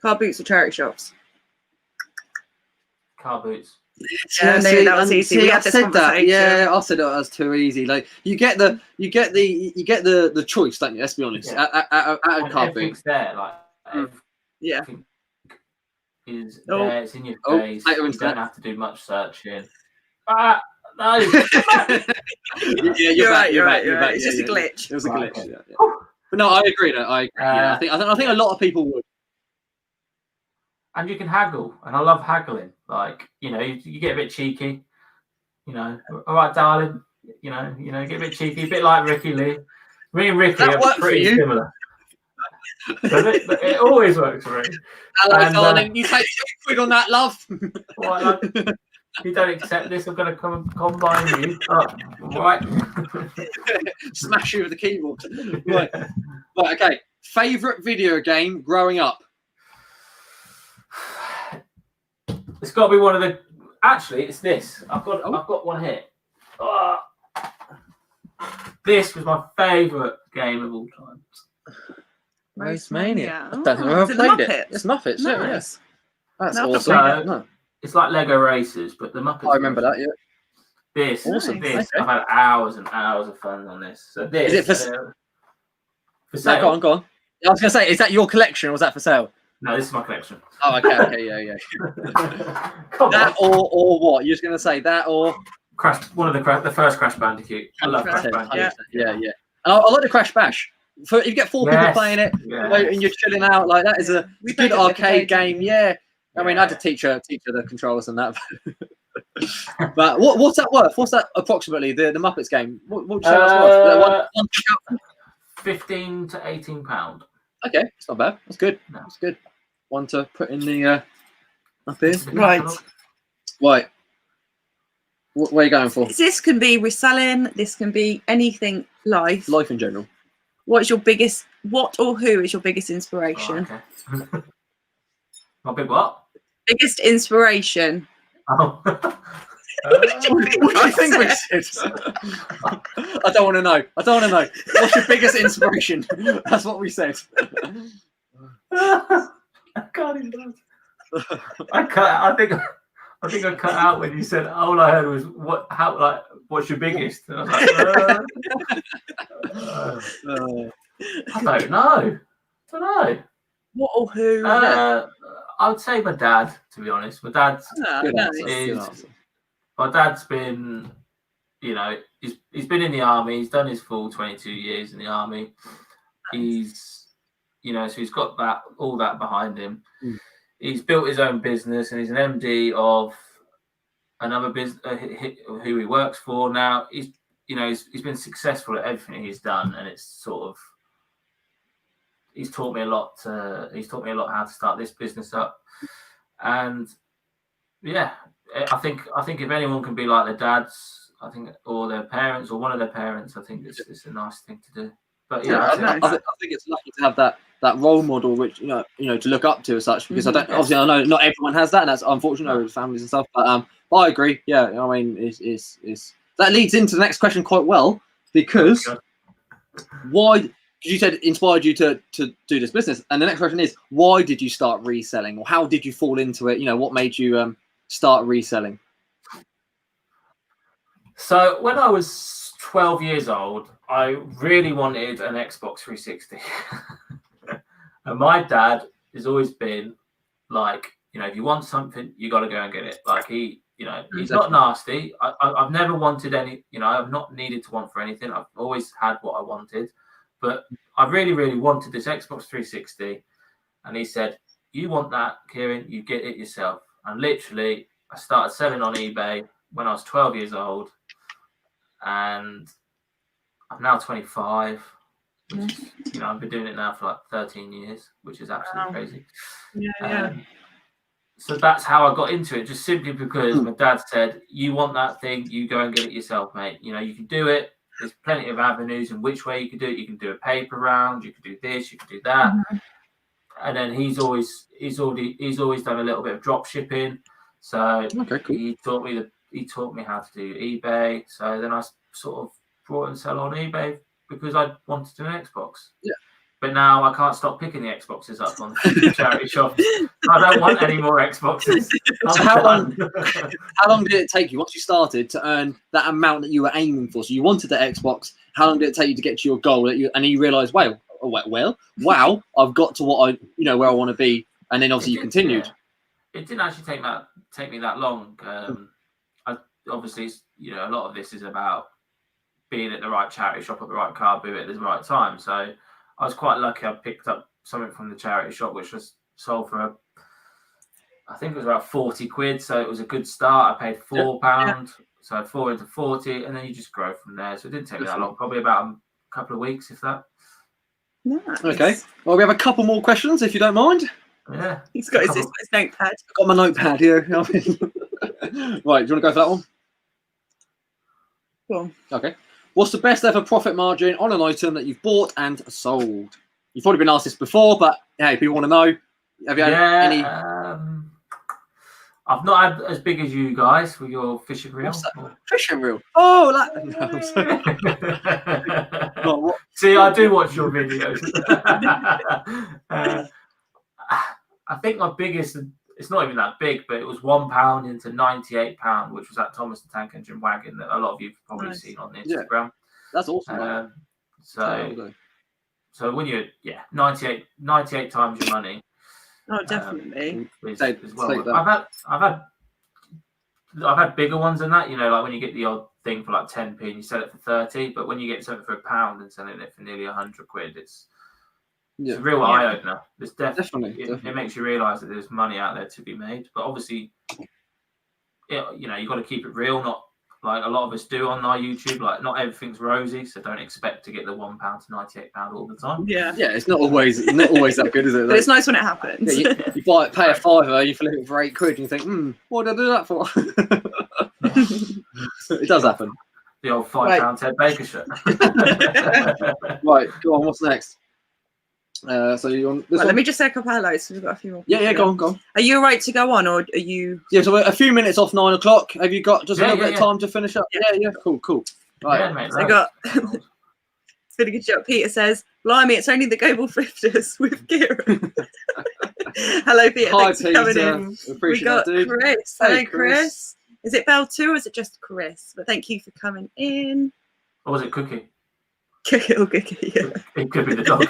S1: car boots or charity shops.
S2: Car boots.
S1: Yeah, I knew that was easy. We had this
S3: said that.
S1: conversation.
S3: Yeah, I said that was too easy. Like you get the choice, don't you? Let's be honest.
S2: Yeah.
S3: At a
S2: And
S3: car boot.
S2: everything's there, like
S1: Yeah.
S2: everything is
S1: Oh.
S2: there. It's in your
S3: Oh,
S2: face.
S3: later
S2: You
S3: into
S2: don't
S3: that.
S2: have to do much searching. No.
S3: Yeah,
S1: You're right.
S3: back.
S1: It's just a
S3: Yeah.
S1: glitch.
S3: It was a
S2: Right,
S3: glitch.
S2: okay.
S3: Yeah. But no, I agree. I think a lot of people would.
S2: And you can haggle, and I love haggling. Like, you get a bit cheeky. All right, darling. Get a bit cheeky, a bit like Ricky Lee. Me and Ricky
S3: That
S2: are
S3: worked for
S2: pretty
S3: you?
S2: similar. It always works for me.
S3: Hello,
S2: And,
S3: darling. You take £2 on that, love.
S2: Well, you don't accept this, I'm going to come combine you. Oh, right.
S3: Smash you with the keyboard. Right. Okay. Favorite video game growing up?
S2: It's got to be one of the. Actually, it's this. I've got one here. Oh. This was my favourite game of all time.
S3: Race Mania. I
S1: Oh,
S3: don't think I've
S1: is
S3: ever
S1: it the
S3: played it.
S1: Muppets?
S3: It's Muppets. Yeah,
S1: Nice.
S3: That's
S1: No,
S3: awesome.
S2: so-
S3: No,
S2: It's like Lego Racers, but the Muppets.
S3: I remember that. Yeah.
S2: This,
S3: Awesome.
S2: This.
S3: Okay.
S2: I've had hours and hours of fun on this. So this.
S3: Is it
S2: for
S3: No,
S2: sale?
S3: go on. I was going to say, is that your collection or was that for sale?
S2: No, this is my collection.
S3: Oh, okay, yeah.
S2: Come
S3: That
S2: on.
S3: or what? You're just going to say that or
S2: One of the first Crash Bandicoot. I love Crash
S3: 100%,
S2: Bandicoot.
S3: yeah. And I like the Crash Bash. If you get 4 people
S2: Yes,
S3: playing it,
S2: yes.
S3: and you're chilling out, like that is a
S1: We
S3: good
S1: played it the
S3: arcade
S1: other day.
S3: game. Yeah. I mean, I had to teach her the controls and that. But what's that worth? What's that approximately? The Muppets game. What would you say that's worth? One
S2: £15 to £18.
S3: Okay, it's not bad. That's good.
S2: No.
S3: That's good. One to put in the up here.
S1: Right.
S3: Right. What are you going for?
S1: This can be reselling. This can be anything life.
S3: Life in general.
S1: What or who is your biggest
S2: Oh,
S1: inspiration?
S2: okay. My big what?
S1: Biggest inspiration.
S2: Oh.
S3: I think we should. I don't want to know. What's your biggest inspiration? That's what we said.
S2: I can't even. I think I cut out when you said all I heard was what's your biggest? And I was like, I don't know.
S1: What or who?
S2: I would say my dad, to be honest. My dad's
S3: Good
S1: nice.
S3: answer. Good answer.
S2: my dad's been, he's been in the army. He's done his full 22 years in the army. He's, so he's got all that behind him.
S3: Mm.
S2: He's built his own business, and he's an MD of another business who he works for now. He's been successful at everything he's done, and it's sort of he's taught me a lot. He's taught me a lot how to start this business up, and yeah, I think if anyone can be like their dads, I think, or their parents, or one of their parents, I think it's a nice thing to do. But
S3: Yeah,
S2: yeah,
S3: I think it's lucky to have that role model, which to look up to as such. Because I know not everyone has that, and that's unfortunate with families and stuff. But I agree. Yeah, I mean, it's that leads into the next question quite well, because why? Because you said it inspired you to do this business, and the next question is, why did you start reselling, or how did you fall into it? What made you start reselling?
S2: So when I was 12 years old, I really wanted an Xbox 360. And my dad has always been like, if you want something, you got to go and get it. Like he's not nasty. I've never wanted any, I've not needed to want for anything. I've always had what I wanted. But I really, really wanted this Xbox 360. And he said, you want that, Kieran, you get it yourself. And literally, I started selling on eBay when I was 12 years old. And I'm now 25. You know, I've been doing it now for like 13 years, which is absolutely crazy.
S1: Yeah.
S2: So that's how I got into it, just simply because my dad said, "You want that thing, you go and get it yourself, mate. You know, you can do it. There's plenty of avenues in which way you can do it. You can do a paper round, you can do this, you can do that." And then he's always done a little bit of drop shipping. So he taught me how to do eBay. So then I sort of bought and sell on eBay because I wanted an Xbox.
S3: Yeah.
S2: But now I can't stop picking the Xboxes up on the charity shops. I don't want any more Xboxes.
S3: So how long did it take you once you started to earn that amount that you were aiming for? So you wanted the Xbox. How long did it take you to get to your goal? And you realised, wow, I've got to what where I want to be. And then obviously you continued.
S2: Yeah. It didn't actually take me that long. Obviously, a lot of this is about being at the right charity shop at the right car boot at the right time. So I was quite lucky. I picked up something from the charity shop, which was sold for, I think it was about 40 quid. So it was a good start. I paid £4. So 4 into 40, and then you just grow from there. So it didn't take me that long, probably about a couple of weeks, if that.
S1: Nice.
S3: Okay. Well, we have a couple more questions, if you don't mind.
S2: Yeah.
S1: He's got his notepad.
S3: I've got my notepad here. Right, do you want to go for that one?
S1: Cool.
S3: Okay. What's the best ever profit margin on an item that you've bought and sold? You've probably been asked this before, but hey, people want to know. Have you had any?
S2: I've not had as big as you guys with your fishing reel.
S3: Fishing reel? Oh,
S2: no, see, I do watch your videos. I think my biggest, it's not even that big, but it was £1 into £98, which was that Thomas the Tank Engine wagon that a lot of you've probably seen on Instagram.
S3: Yeah. That's awesome.
S2: So when you're 98 times your money.
S1: Oh, definitely.
S2: I've had bigger ones than that. Like when you get the odd thing for like 10p and you sell it for 30, but when you get something for £1 and selling it for nearly 100 quid, it's a real eye opener. It's definitely. It makes you realise that there's money out there to be made. But obviously, you've got to keep it real, not like a lot of us do on our YouTube. Like not everything's rosy, so don't expect to get the £1 to £98 all the time.
S1: Yeah,
S3: it's not always that good, is it?
S1: But it's nice when it happens.
S3: Yeah, you pay a £5, you flip it for £8 quid, and you think, what did I do that for? It does happen.
S2: The old £5 Ted Baker shirt.
S3: Right, go on. What's next? So you on this one?
S1: Let me just say a couple of hellos. We've got a few more.
S3: Yeah, go on.
S1: Are you all right to go on, or are you?
S3: Yeah, so we're a few minutes off 9 o'clock. Have you got just a little bit of time to finish up? Yeah. Cool. Right.
S2: Yeah, mate,
S1: I got. It's been a good job. Peter says, "Blimey, it's only the Global Thrifters with Kieran." Hello, Peter.
S3: Hi,
S1: Thanks for coming in.
S3: Appreciate
S1: We got
S3: that, dude.
S1: Chris. Hello, Chris. Is it Bell too, or is it just Chris? But thank you for coming in.
S2: Or was it Cookie?
S1: Cookie, yeah.
S2: It could be the dog.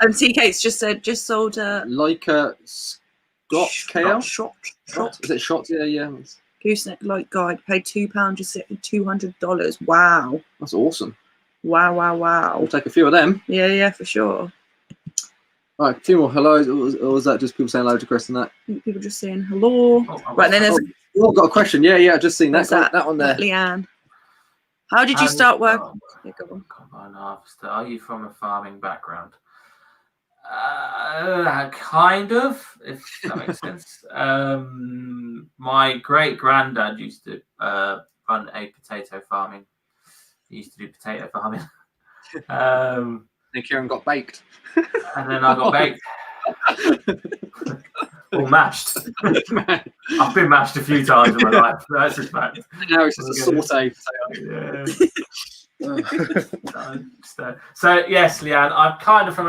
S1: TK's just sold
S3: like a Scott KL?
S1: Shot.
S3: Is it shot? Yeah.
S1: Gooseneck light guide, paid £2, just sitting $200. Wow.
S3: That's awesome.
S1: Wow.
S3: We'll take a few of them.
S1: Yeah, for sure.
S3: All right, a few more hellos. Or was that just people saying hello to Chris and that?
S1: People just saying hello. Right, then there's...
S3: I've got a question. Yeah, I've just seen that one there.
S1: Leanne. How did you start working? Yeah, go on.
S2: Come on, Harvester. Are you from a farming background? Kind of, if that makes sense. My great granddad used to run a potato farming. He used to do potato farming.
S3: And Kieran got baked.
S2: And then I got baked. Or mashed. I've been mashed a few times in my life. That's just fact.
S3: Now it's just a saute.
S2: So yes, Leanne, I'm kind of from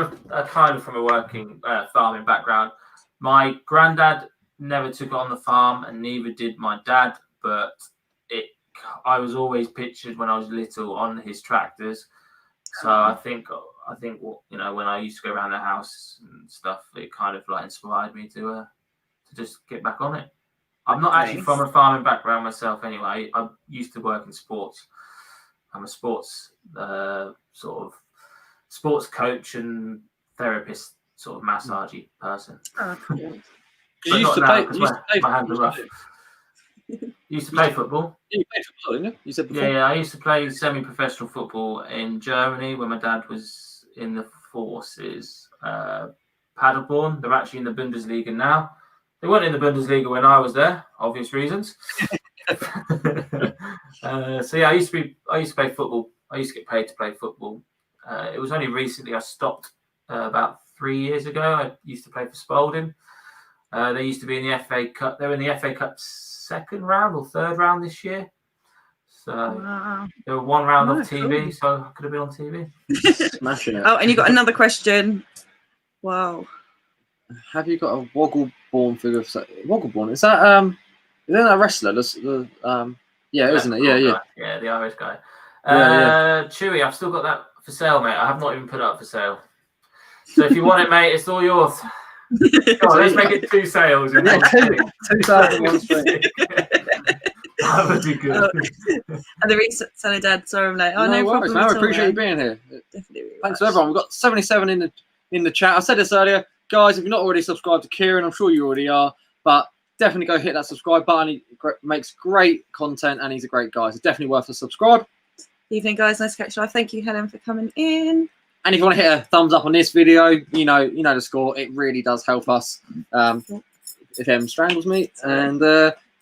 S2: a working farming background. My granddad never took it on the farm, and neither did my dad. But I was always pictured when I was little on his tractors. So I think when I used to go around the house and stuff, it kind of like inspired me to just get back on it. I'm not actually from a farming background myself anyway. I used to work in sports. I'm a sports sort of sports coach and therapist, sort of massagey person.
S1: Oh, cool.
S3: You used to play.
S2: My hands are rough. You used to play football?
S3: You played football, didn't you? You said before.
S2: Yeah, I used to play semi-professional football in Germany when my dad was in the forces. Paderborn, they're actually in the Bundesliga now. They weren't in the Bundesliga when I was there, obvious reasons. So yeah, I used to play football. I used to get paid to play football. It was only recently I stopped about 3 years ago. I used to play for Spalding. They used to be in the FA Cup. They were in the FA Cup second round or third round this year. So they were one round off TV, cool. So I could have been on TV.
S3: Smashing it.
S1: Oh, and you got another question. Wow.
S3: Have you got a Woggleborn figure? Woggleborn, is that a wrestler? Yeah, isn't it? Yeah.
S2: Yeah, the Irish guy.
S3: Yeah.
S2: Chewy, I've still got that for sale, mate. I have not even put it up for sale. So if you want it, mate, it's all yours. Come on, let's make it 2 sales.
S3: Yeah, 2,001 straight.
S2: That would be good.
S1: And the reseller dad, sorry I'm late. Oh, no
S3: worries,
S1: problem.
S3: man. I
S1: at all,
S3: appreciate you
S1: man.
S3: being here.
S1: Definitely.
S3: Thanks to everyone. We've got 77 in the chat. I said this earlier, guys. If you're not already subscribed to Kieran, I'm sure you already are, but definitely go hit that subscribe button. He makes great content and he's a great guy. So definitely worth a subscribe.
S1: Evening, guys. Nice to catch you live. Thank you, Helen, for coming in.
S3: And if you want to hit a thumbs up on this video, you know the score. It really does help us. If Em strangles me. And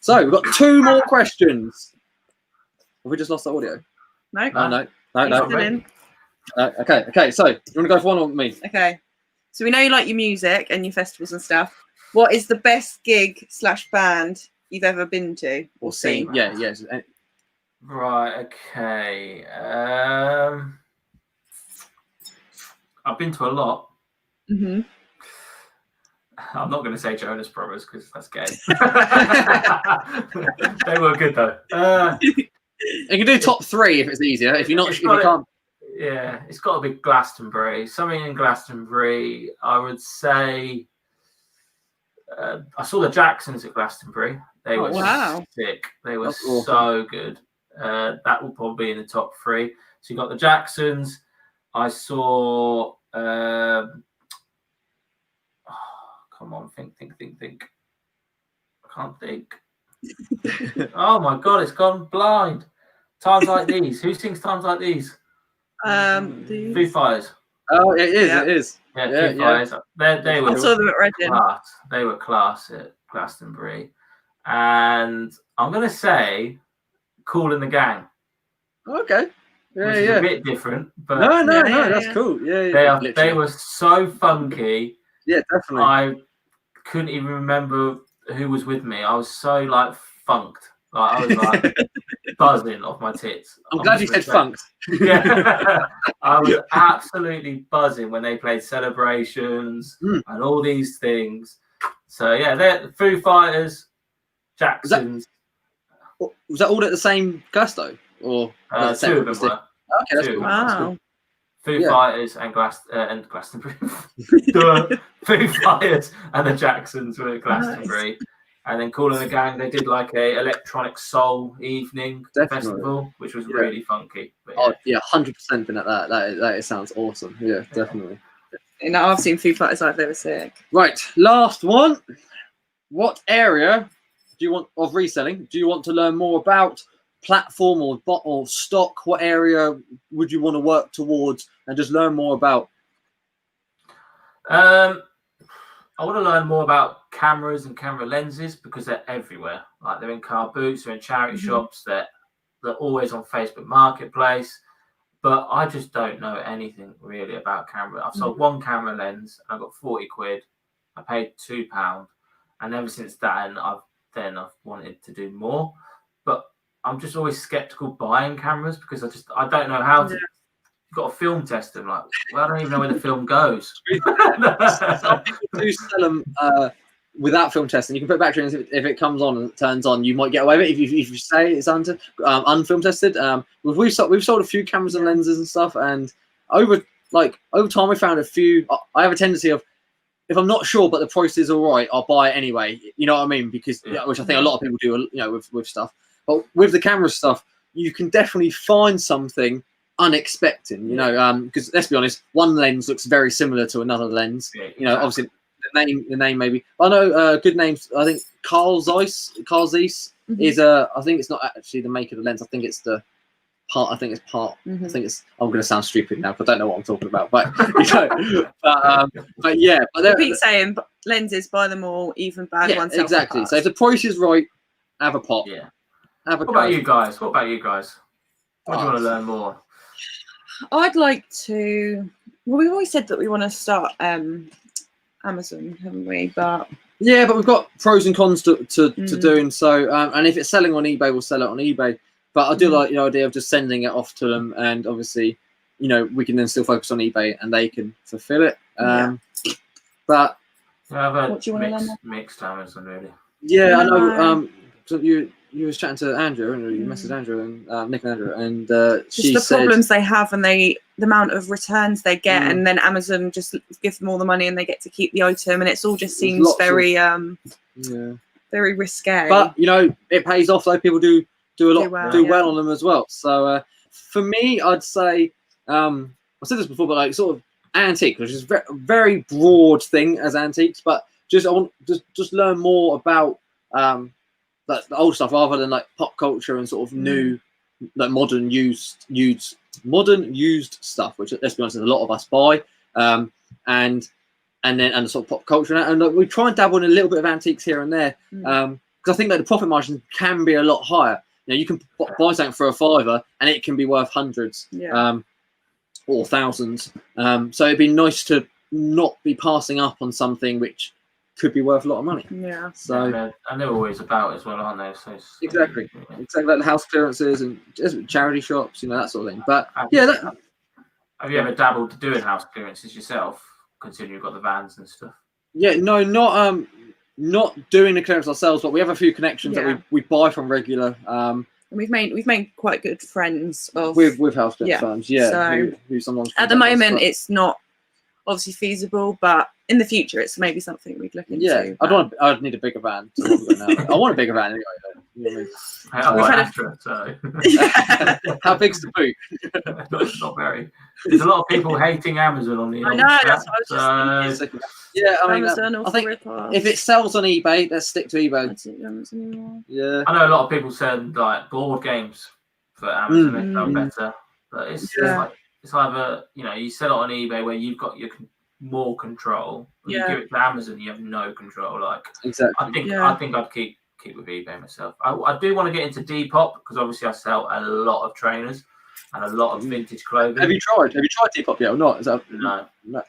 S3: so we've got 2 more questions. Have we just lost the audio?
S1: No.
S3: No.
S1: Still in.
S3: Okay. So you want to go for one or me?
S1: Okay. So we know you like your music and your festivals and stuff. What is the best gig / band you've ever been to or seen?
S3: Yeah.
S2: Right. Okay. I've been to a lot.
S1: Mm-hmm.
S2: I'm not going to say Jonas Brothers because that's gay. They were good though.
S3: You can do top 3 if it's easier. If you can't.
S2: Yeah, it's got to be Glastonbury. Something in Glastonbury. I would say. I saw the Jacksons at Glastonbury. They were sick. They were so good. That will probably be in the top 3. So you got the Jacksons. I saw. Come on, think. I can't think. Oh my God, it's gone blind. Times Like These. Who sings Times Like These? Foo Fighters.
S3: Oh, it is.
S2: Yeah, Foo Fighters. They were.
S1: I saw them at Reading.
S2: Class. They were class at Glastonbury, and I'm gonna say, Kool and the Gang.
S3: Okay.
S2: Which is a bit different, but
S3: no, that's cool. Yeah.
S2: They were so funky.
S3: Yeah, definitely.
S2: I couldn't even remember who was with me. I was so like funked. Like I was like buzzing off my tits.
S3: I'm glad you said funked.
S2: Yeah. I was absolutely buzzing when they played Celebrations and all these things. So yeah, they're Foo Fighters, Jacksons.
S3: Was that all at the same Gusto? Or
S2: 2 of them were.
S3: Okay, that's cool.
S1: Wow.
S2: Foo Fighters and Glastonbury. Foo Fighters and the Jacksons were at Glastonbury. Nice. And then Kool and the Gang, they did like a electronic soul evening festival, which was really funky. But,
S3: 100% been at that. That sounds awesome. Yeah, definitely.
S1: You know, I've seen Foo Fighters live. They were sick.
S3: Right, last one. What area do you want of reselling? Do you want to learn more about? Platform or stock? What area would you want to work towards and just learn more about?
S2: I want to learn more about cameras and camera lenses because they're everywhere. Like they're in car boots, they're in charity shops, they're always on Facebook Marketplace. But I just don't know anything really about camera. I've sold 1 camera lens and I got 40 quid. I paid £2, and ever since then I've wanted to do more. But I'm just always skeptical buying cameras because I don't know how to. You've got to film test them. Like, well, I don't even know where the film goes.
S3: Some people do sell them without film testing. You can put battery in if it comes on and it turns on. You might get away with it if you say it's unfilm tested. We've sold a few cameras and lenses and stuff, and over time we found a few. I have a tendency of, if I'm not sure but the price is all right, I'll buy it anyway. You know what I mean? Because which I think a lot of people do. With stuff. But with the camera stuff, you can definitely find something unexpected, because let's be honest, one lens looks very similar to another lens. Obviously the name maybe. I know good names. I think Carl Zeiss is I think it's not actually the make of the lens. I think it's the part. I think it's part. I think it's. I'm going to sound stupid now because I don't know what I'm talking about. But but yeah. But
S1: keep saying lenses, buy them all, even bad ones.
S3: Exactly. So if the price is right, have a pop.
S2: Yeah.
S3: Have a.
S2: What about you guys? What do you want to learn more?
S1: I'd like to. Well, we've always said that we want to start Amazon, haven't we? But
S3: yeah, but we've got pros and cons to doing so. And if it's selling on eBay, we'll sell it on eBay. But I do like the idea of just sending it off to them, and obviously, we can then still focus on eBay, and they can fulfill it. But
S2: what do you want to learn? Mixed Amazon, really.
S3: Yeah, I know. So you was chatting to Andrew, and you messaged Andrew and Nick and Andrew, and she said
S1: problems they have, and the amount of returns they get, and then Amazon just gives them all the money, and they get to keep the item, and it's all just seems very very risque.
S3: But it pays off. Though people do well on them as well. So for me, I'd say I said this before, but like sort of antique, which is a very, very broad thing as antiques, but I want just learn more about the old stuff rather than like pop culture and sort of new, like modern used stuff, which let's be honest, a lot of us buy, and sort of pop culture, and we try and dabble in a little bit of antiques here and there, because I think that the profit margin can be a lot higher. You can buy something for $5 and it can be worth hundreds, or thousands. So it'd be nice to not be passing up on something which could be worth a lot of money. Yeah. So
S2: and they're always about as well, aren't they? So
S3: exactly like the house clearances and just charity shops, that sort of thing. But have you
S2: ever dabbled doing house clearances yourself, considering you've got the vans and stuff?
S3: Yeah, no, not doing the clearance ourselves, but we have a few connections that we buy from regular. And
S1: we've made quite good friends
S3: with house clearance firms. Yeah.
S1: So
S3: who sometimes
S1: at the moment it's not obviously feasible, but in the future it's maybe something we'd look into.
S3: Yeah, I'd need a bigger van. I want a bigger van anyway. Though. How big's the boot?
S2: Not very. There's a lot of people hating Amazon on the.
S1: I know. That's what I was just thinking.
S3: Yeah, I mean, I think if it sells on eBay, let's stick to eBay.
S2: Yeah, I know a lot of people send like board games for Amazon. They sell better, but it's like it's either you sell it on eBay where you've got your more control. When you give it to Amazon, you have no control. Like
S3: exactly.
S2: I think I'd keep with eBay myself. I do want to get into Depop because obviously I sell a lot of trainers and a lot of vintage clothing.
S3: Have you tried Depop yet or not? Is that,
S2: no.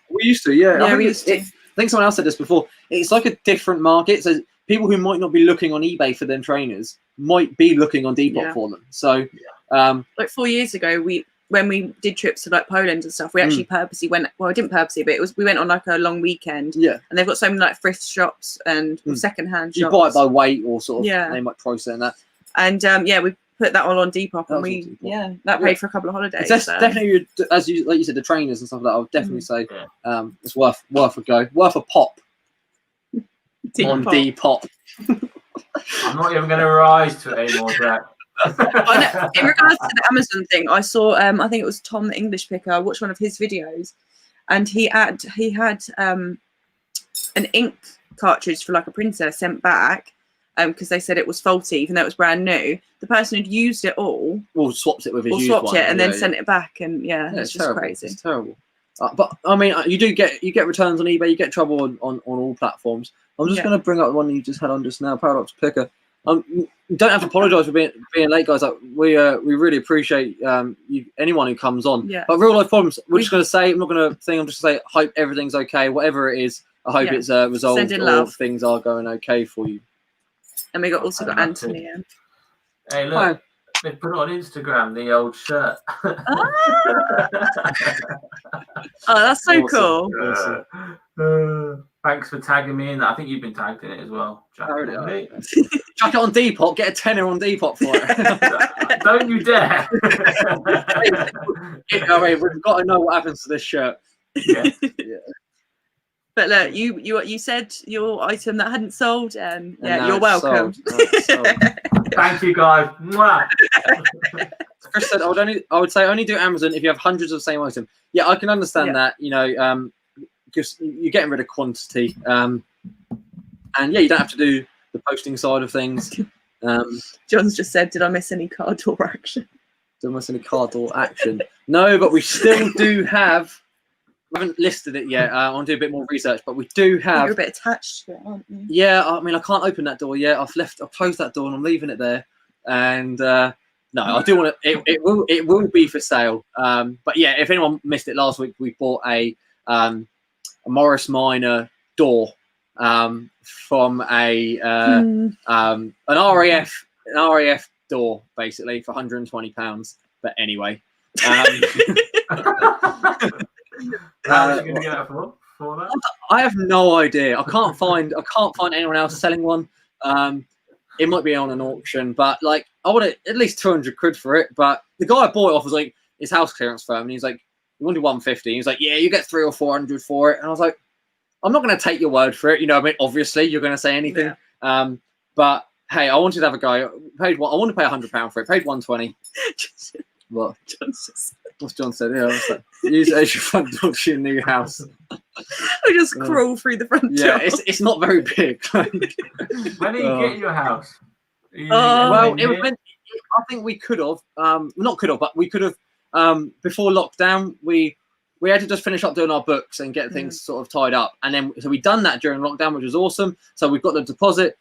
S3: We used to, yeah.
S1: We used to.
S3: I think someone else said this before. It's like a different market. So people who might not be looking on eBay for them trainers might be looking on Depop for them. So,
S1: like 4 years ago, when we did trips to like Poland and stuff, we actually purposely went. Well, I didn't purposely, but we went on like a long weekend. Yeah, and they've got so many like thrift shops and secondhand shops.
S3: You buy it by weight or sort of. They might price it in that.
S1: And we put that all on Depop, and that paid for a couple of holidays.
S3: It's definitely, as you said, the trainers and stuff like that. I would definitely say it's worth a go, worth a pop on Depop.
S2: I'm not even going to rise to it anymore, Jack.
S1: In regards to the Amazon thing, I saw I think it was Tom the English Picker. I watched one of his videos, and he had an ink cartridge for like a printer sent back because they said it was faulty even though it was brand new. The person who'd used it all
S3: swapped it with his
S1: used
S3: one,
S1: and then sent it back, and it's just
S3: terrible.
S1: crazy.
S3: It's terrible. But I mean, you get returns on eBay. You get trouble on all platforms. I'm just going to bring up the one you just had on just now, Paradox Picker. You don't have to apologise for being late, guys. Like, we really appreciate anyone who comes on. Yeah. But real life problems, we're just going to say, I'm not going to think, I'm just going to say, hope everything's okay. Whatever it is, I hope it's resolved or things are going okay for you.
S1: And we also got Anthony in.
S2: Hey, look, they put it on Instagram, the old shirt.
S1: Oh, that's so cool.
S2: Thanks for tagging me in that. I think you've been tagged in it as well, Jack.
S3: Chuck it on Depop. Get a tenner on Depop for it.
S2: Don't you dare.
S3: We've got to know what happens to this shirt.
S2: Yeah.
S1: But look, you said your item that hadn't sold, and you're welcome.
S2: Thank you, guys.
S3: Chris said, I would say only do Amazon if you have hundreds of the same item. Yeah, I can understand that. Because you're getting rid of quantity, and you don't have to do the posting side of things.
S1: John's just said, did I miss any car door action?
S3: Did I miss any car door action? No, but we still do have. We haven't listed it yet. I want to do a bit more research, but we do have.
S1: You're a bit attached to it, aren't you?
S3: Yeah, I mean, I can't open that door yet. I've closed that door and I'm leaving it there. And no, I do want to. It will be for sale. But yeah, if anyone missed it last week, we bought a Morris Minor door from an RAF door, basically for £120. But anyway.
S2: How much are you going to get that for that?
S3: I have no idea. I can't find anyone else selling one. It might be on an auction, but like I want at least 200 quid for it. But the guy I bought it off was like his house clearance firm, and he's like, "You want to do 150?" He's like, "Yeah, you get 300 or 400 for it." And I was like, "I'm not going to take your word for it." You know, I mean, obviously you're going to say anything. Yeah. But hey, I wanted to have a go. I want to pay £100 for it. Paid 120. What? What's John said? Yeah, what's that? Use it as your front door to your new house.
S1: I just crawl through the front door.
S3: Yeah, it's not very big.
S2: When are you getting your house?
S3: Well, it was meant. I think we could have, not could have, but we could have. Before lockdown, we had to just finish up doing our books and get things sort of tied up, and then so we done that during lockdown, which was awesome. So we've got the deposit.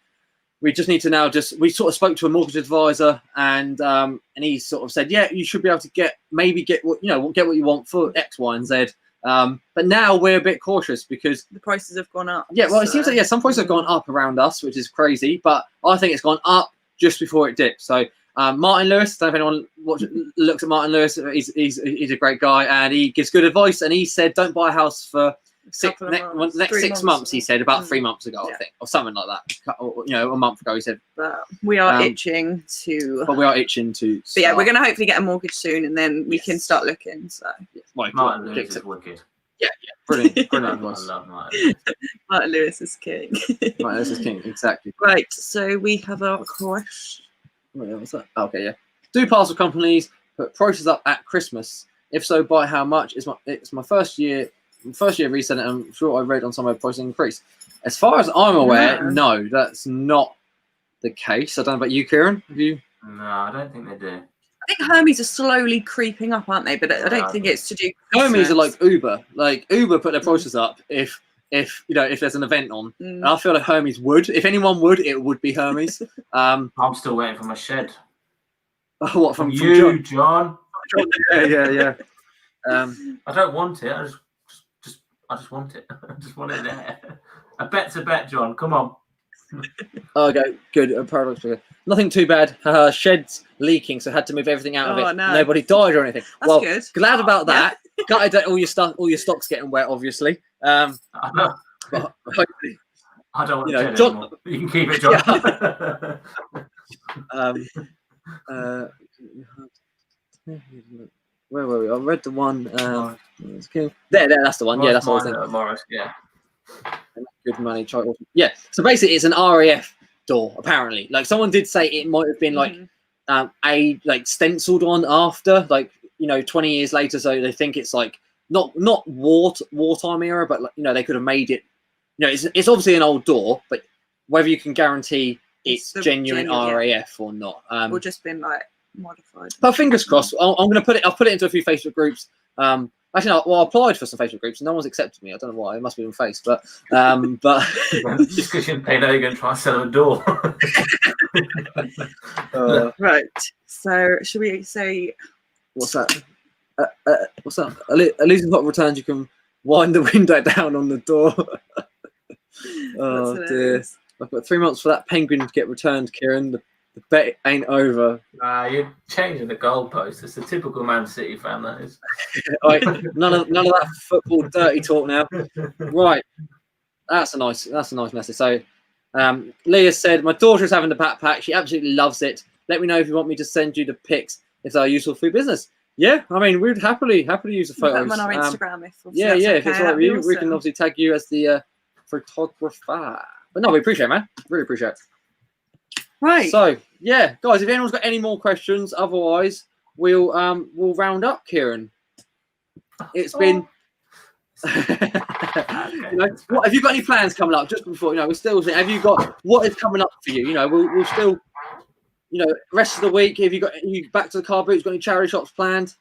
S3: We just need to now we sort of spoke to a mortgage advisor, and he sort of said, yeah, you should be able to get what you want for X, Y, and Z. But now we're a bit cautious because
S1: the prices have gone up.
S3: Yeah, well, it seems like some prices have gone up around us, which is crazy. But I think it's gone up just before it dipped. So Martin Lewis, I don't know if anyone looks at Martin Lewis. He's a great guy, and he gives good advice. And he said, don't buy a house for next 6 months. He said about 3 months ago, I think, or something like that. Or, a month ago, he said.
S1: But we are itching to.
S3: But we are itching to.
S1: But yeah, we're going to hopefully get a mortgage soon, and then we can start looking. So.
S2: Martin Lewis is wicked.
S3: Yeah, brilliant advice.
S2: I love Martin.
S1: Martin Lewis is king.
S3: Martin Lewis is king, exactly.
S1: Right, so we have a question.
S3: What's that? Okay, yeah. Do parcel companies put prices up at Christmas? If so, by how much? It's my first year reselling. I'm sure I read on some of pricing increase. As far as I'm aware, no, that's not the case. I don't know about you, Kieran. Have you?
S2: No, I don't think they do.
S1: I think Hermes are slowly creeping up, aren't they? But I don't think it's to do.
S3: Hermes are like Uber. Like Uber put their prices up if there's an event on. And I feel like Hermes would. If anyone would, it would be Hermes. I'm
S2: still waiting for my shed.
S3: What from
S2: you, John?
S3: Yeah.
S2: I don't want it. I just want it. I just want it there. A bet's a bet, John. Come on.
S3: Okay, good. Paradox. Nothing too bad. Shed's leaking, so had to move everything out of it.
S1: No.
S3: Nobody died or anything.
S1: That's good.
S3: Glad about that. Gutted that all your stock's getting wet, obviously.
S2: I know.
S3: But hopefully,
S2: I don't want to John. Anymore. You can keep it, John.
S3: Where were we? I read the one. There, that's the one. Yeah, that's what I was thinking.
S2: Morris, yeah.
S3: Good money. Yeah. So basically, it's an RAF door. Apparently, like someone did say it might have been like stenciled on after, 20 years later. So they think it's like not wartime era, but they could have made it. It's obviously an old door, but whether you can guarantee it's genuine RAF or not,
S1: or just been modified.
S3: But fingers crossed. I'm going to put it. I'll put it into a few Facebook groups. Actually, no, I applied for some Facebook groups and no one's accepted me. I don't know why. It must be on Face, but
S2: just because you pay, now you're going to try and sell a door.
S1: Right. So should we say
S3: what's that? What's that? At least it's not returns. You can wind the window down on the door. Oh dear! I've got 3 months for that penguin to get returned, Kieran. The bet ain't over.
S2: You're changing the goalpost. It's a typical Man City fan, that is.
S3: Right, none of that football dirty talk now. Right, that's a nice message. So, Leah said, "My daughter is having the backpack. She absolutely loves it. Let me know if you want me to send you the pics if they are useful for your business." Yeah, I mean, we'd happily use the photos.
S1: On our Instagram, if
S3: if it's all right with you, we can obviously tag you as the photographer. But no, we appreciate it, man. Really appreciate it.
S1: Right.
S3: So yeah, guys, if anyone's got any more questions, otherwise we'll round up, Kieran. It's been what have you got any plans coming up just before, we're still have you got what is coming up for you? We'll still rest of the week, have you back to the car boots? Got any charity shops planned?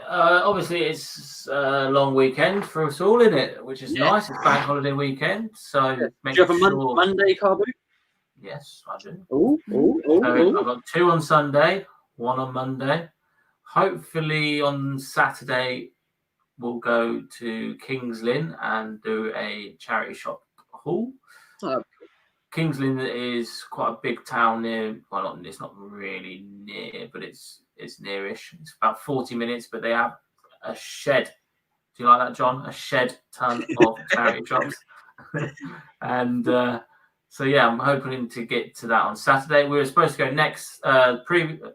S2: Obviously, it's a long weekend for us all, isn't it? Which is nice. It's bank holiday weekend, so
S3: Do you have a Monday car boot?
S2: Yes, I do.
S3: Ooh.
S2: I've got 2 on Sunday, 1 on Monday. Hopefully on Saturday we'll go to Kings Lynn and do a charity shop haul.
S3: Oh.
S2: Kings Lynn is quite a big town near. Well, it's not really near, but it's nearish. It's about 40 minutes, but they have a shed. Do you like that, John? A shed ton of charity shops. And so yeah, I'm hoping to get to that on Saturday. We were supposed to go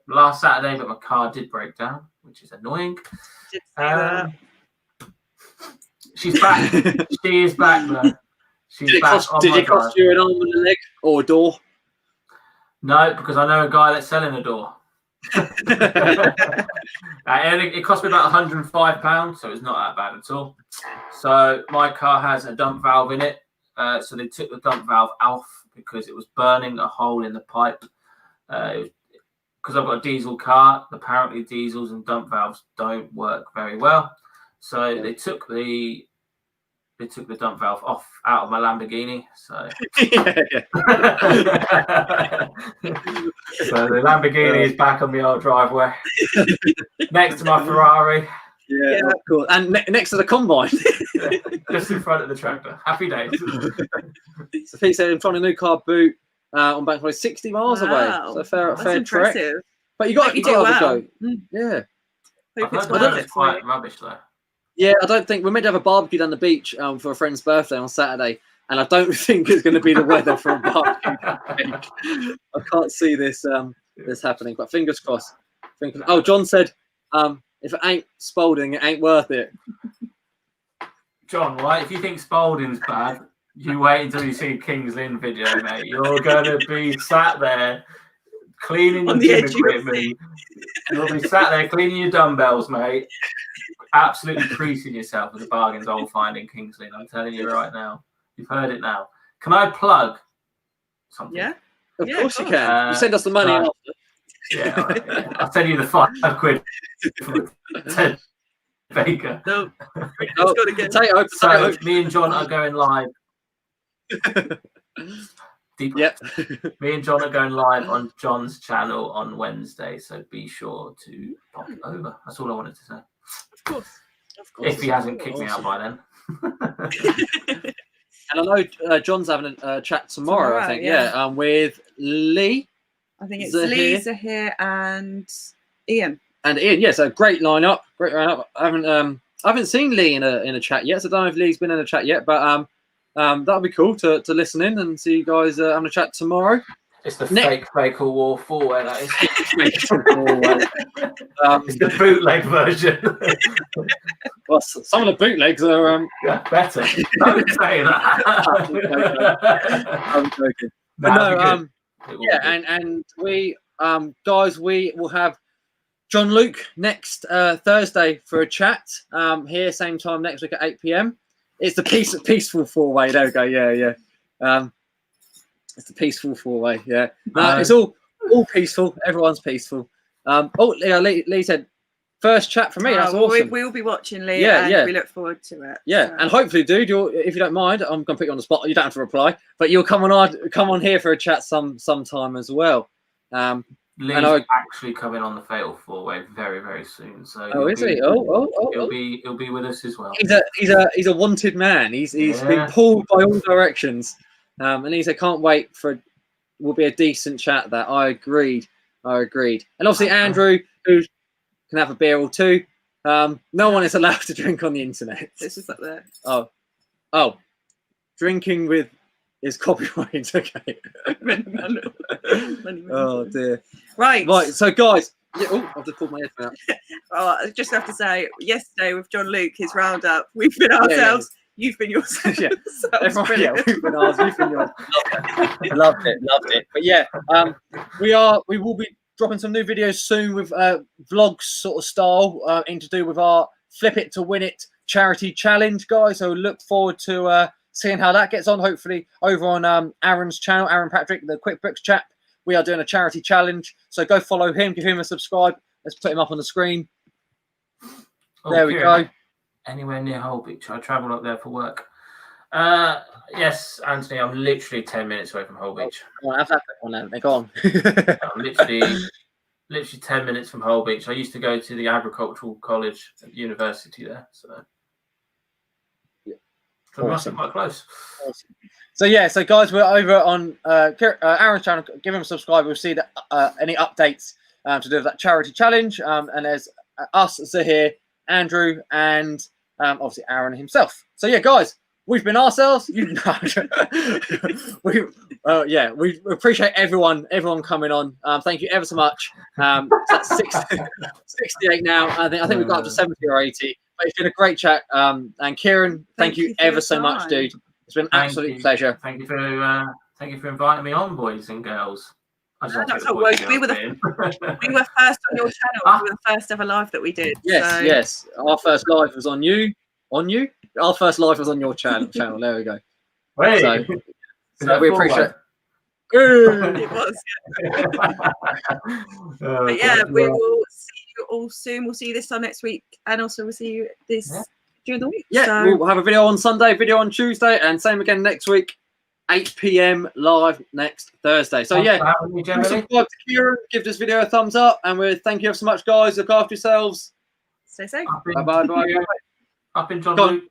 S2: last Saturday, but my car did break down, which is annoying. She's back. She is back though. She's back.
S3: Did it cost you an arm and a leg or a door?
S2: No, because I know a guy that's selling a door. It cost me about £105, so it's not that bad at all. So my car has a dump valve in it. So they took the dump valve off because it was burning a hole in the pipe. Because I've got a diesel car, apparently diesels and dump valves don't work very well. So they took the dump valve out of my Lamborghini. So, so the Lamborghini is back on the old driveway, next to my Ferrari.
S3: Yeah, cool. And next to the combine,
S2: just in front of the tractor. Happy days.
S3: So Pete said, "I'm trying a new car boot on bank holiday, 60 miles away. So fair
S1: impressive.
S3: trek. But you got to go. Yeah.
S2: I've heard it's quite rubbish though.
S3: Yeah, I don't think we're meant to have a barbecue down the beach for a friend's birthday on Saturday, and I don't think it's going to be the weather for a barbecue. I can't see this happening, but fingers crossed. Oh, John said, if it ain't Spalding, it ain't worth it.
S2: John, right? If you think Spalding's bad, you wait until you see Kings Lynn video, mate. You're going to be sat there cleaning your gym equipment. You'll be sat there cleaning your dumbbells, mate. Absolutely creasing yourself with the bargains I'll find in Kings Lynn. I'm telling you right now. You've heard it now. Can I plug something?
S1: Yeah.
S3: Of course you can. You send us the money after.
S2: Yeah, I'll send you the £5 for 10 Baker.
S1: No.
S2: So me and John are going live.
S3: Yep.
S2: Me and John are going live on John's channel on Wednesday, so be sure to pop it over. That's all I wanted to say.
S1: Of course.
S2: If he hasn't kicked me out by then.
S3: And I know John's having a chat tomorrow, I think. Yeah. With Lee.
S1: I think it's Lee, Zahir, and Ian.
S3: And Ian, yeah, so great lineup. I haven't seen Lee in a chat yet, so I don't know if Lee's been in a chat yet, but that'll be cool to listen in and see you guys having a chat tomorrow.
S2: It's the fake War 4-way, that is. It's the bootleg version.
S3: Well, some of the bootlegs are
S2: better. Don't say that.
S3: I'm joking. But no, and we guys, we will have John Luke next Thursday for a chat here, same time next week at 8 p.m. It's the peaceful 4-way. There we go. Yeah. It's the peaceful 4-way. Yeah. It's all peaceful. Everyone's peaceful. Lee said first chat for me. That's awesome.
S1: We'll be watching, Lee. And we look forward to it.
S3: Yeah, so. And hopefully, dude, if you don't mind, I'm gonna put you on the spot. You don't have to reply, but you'll come on here for a chat sometime as well.
S2: Lee's actually coming on the Fatal 4-way very, very soon. So
S3: is he?
S2: He'll be with us as well.
S3: He's a wanted man. He's been pulled by all directions. And he said, "Can't wait for will be a decent chat." That I agreed. And obviously Andrew, who can have a beer or two. No one is allowed to drink on the internet.
S1: This is up there.
S3: Oh, drinking with is copyright. Okay. Oh dear. Right. So guys, I've just pulled my headphone out.
S1: I just have to say, yesterday with John Luke, his roundup, we've been ourselves. Yeah. You've been yourself.
S3: Yeah. We've been ours. You've been yours. Loved it. But yeah, we will be dropping some new videos soon with vlogs sort of style to do with our Flip It to Win It charity challenge, guys. So look forward to seeing how that gets on. Hopefully over on Aaron's channel, Aaron Patrick, the QuickBooks chap.
S4: we are doing a charity challenge. So go follow him, give him a subscribe. Let's put him up on the screen. There we go.
S2: Anywhere near Holbeach? I travel up there for work. Yes, Anthony, I'm literally 10 minutes away from Holbeach.
S4: Come on, have that one then. Go on.
S2: I'm literally 10 minutes from Holbeach. I used to go to the agricultural college at university there, so
S4: Awesome.
S2: quite close.
S4: Awesome. So yeah, so guys, we're over on Aaron's channel. Give him a subscribe. We'll see any updates to do with that charity challenge. And there's us, Zahir, Andrew, and obviously Aaron himself. So yeah, guys, we've been ourselves. We appreciate everyone coming on. Thank you ever so much. That's 68 now. I think we've got up to 70 or 80. But it's been a great chat. And Kieran, thank you ever so much, dude. It's been an absolute pleasure.
S2: Thank you for inviting me on, boys and girls.
S1: We were first on your channel. We were the first ever live that we did.
S4: Yes. Our first live was on you. Our first live was on your channel. There we go.
S2: Wait,
S4: so we appreciate it.
S1: It was. But yeah, we will see you all soon. We'll see you this time next week, and also we'll see you during the week.
S3: Yeah,
S1: so.
S3: We'll have a video on Sunday, video on Tuesday, and same again next week. 8 p.m. live next Thursday. So yeah, subscribe to Kieran, give this video a thumbs up, and we thank you ever so much, guys. Look after yourselves.
S1: Stay safe.
S3: Bye.
S2: Up in John Luke.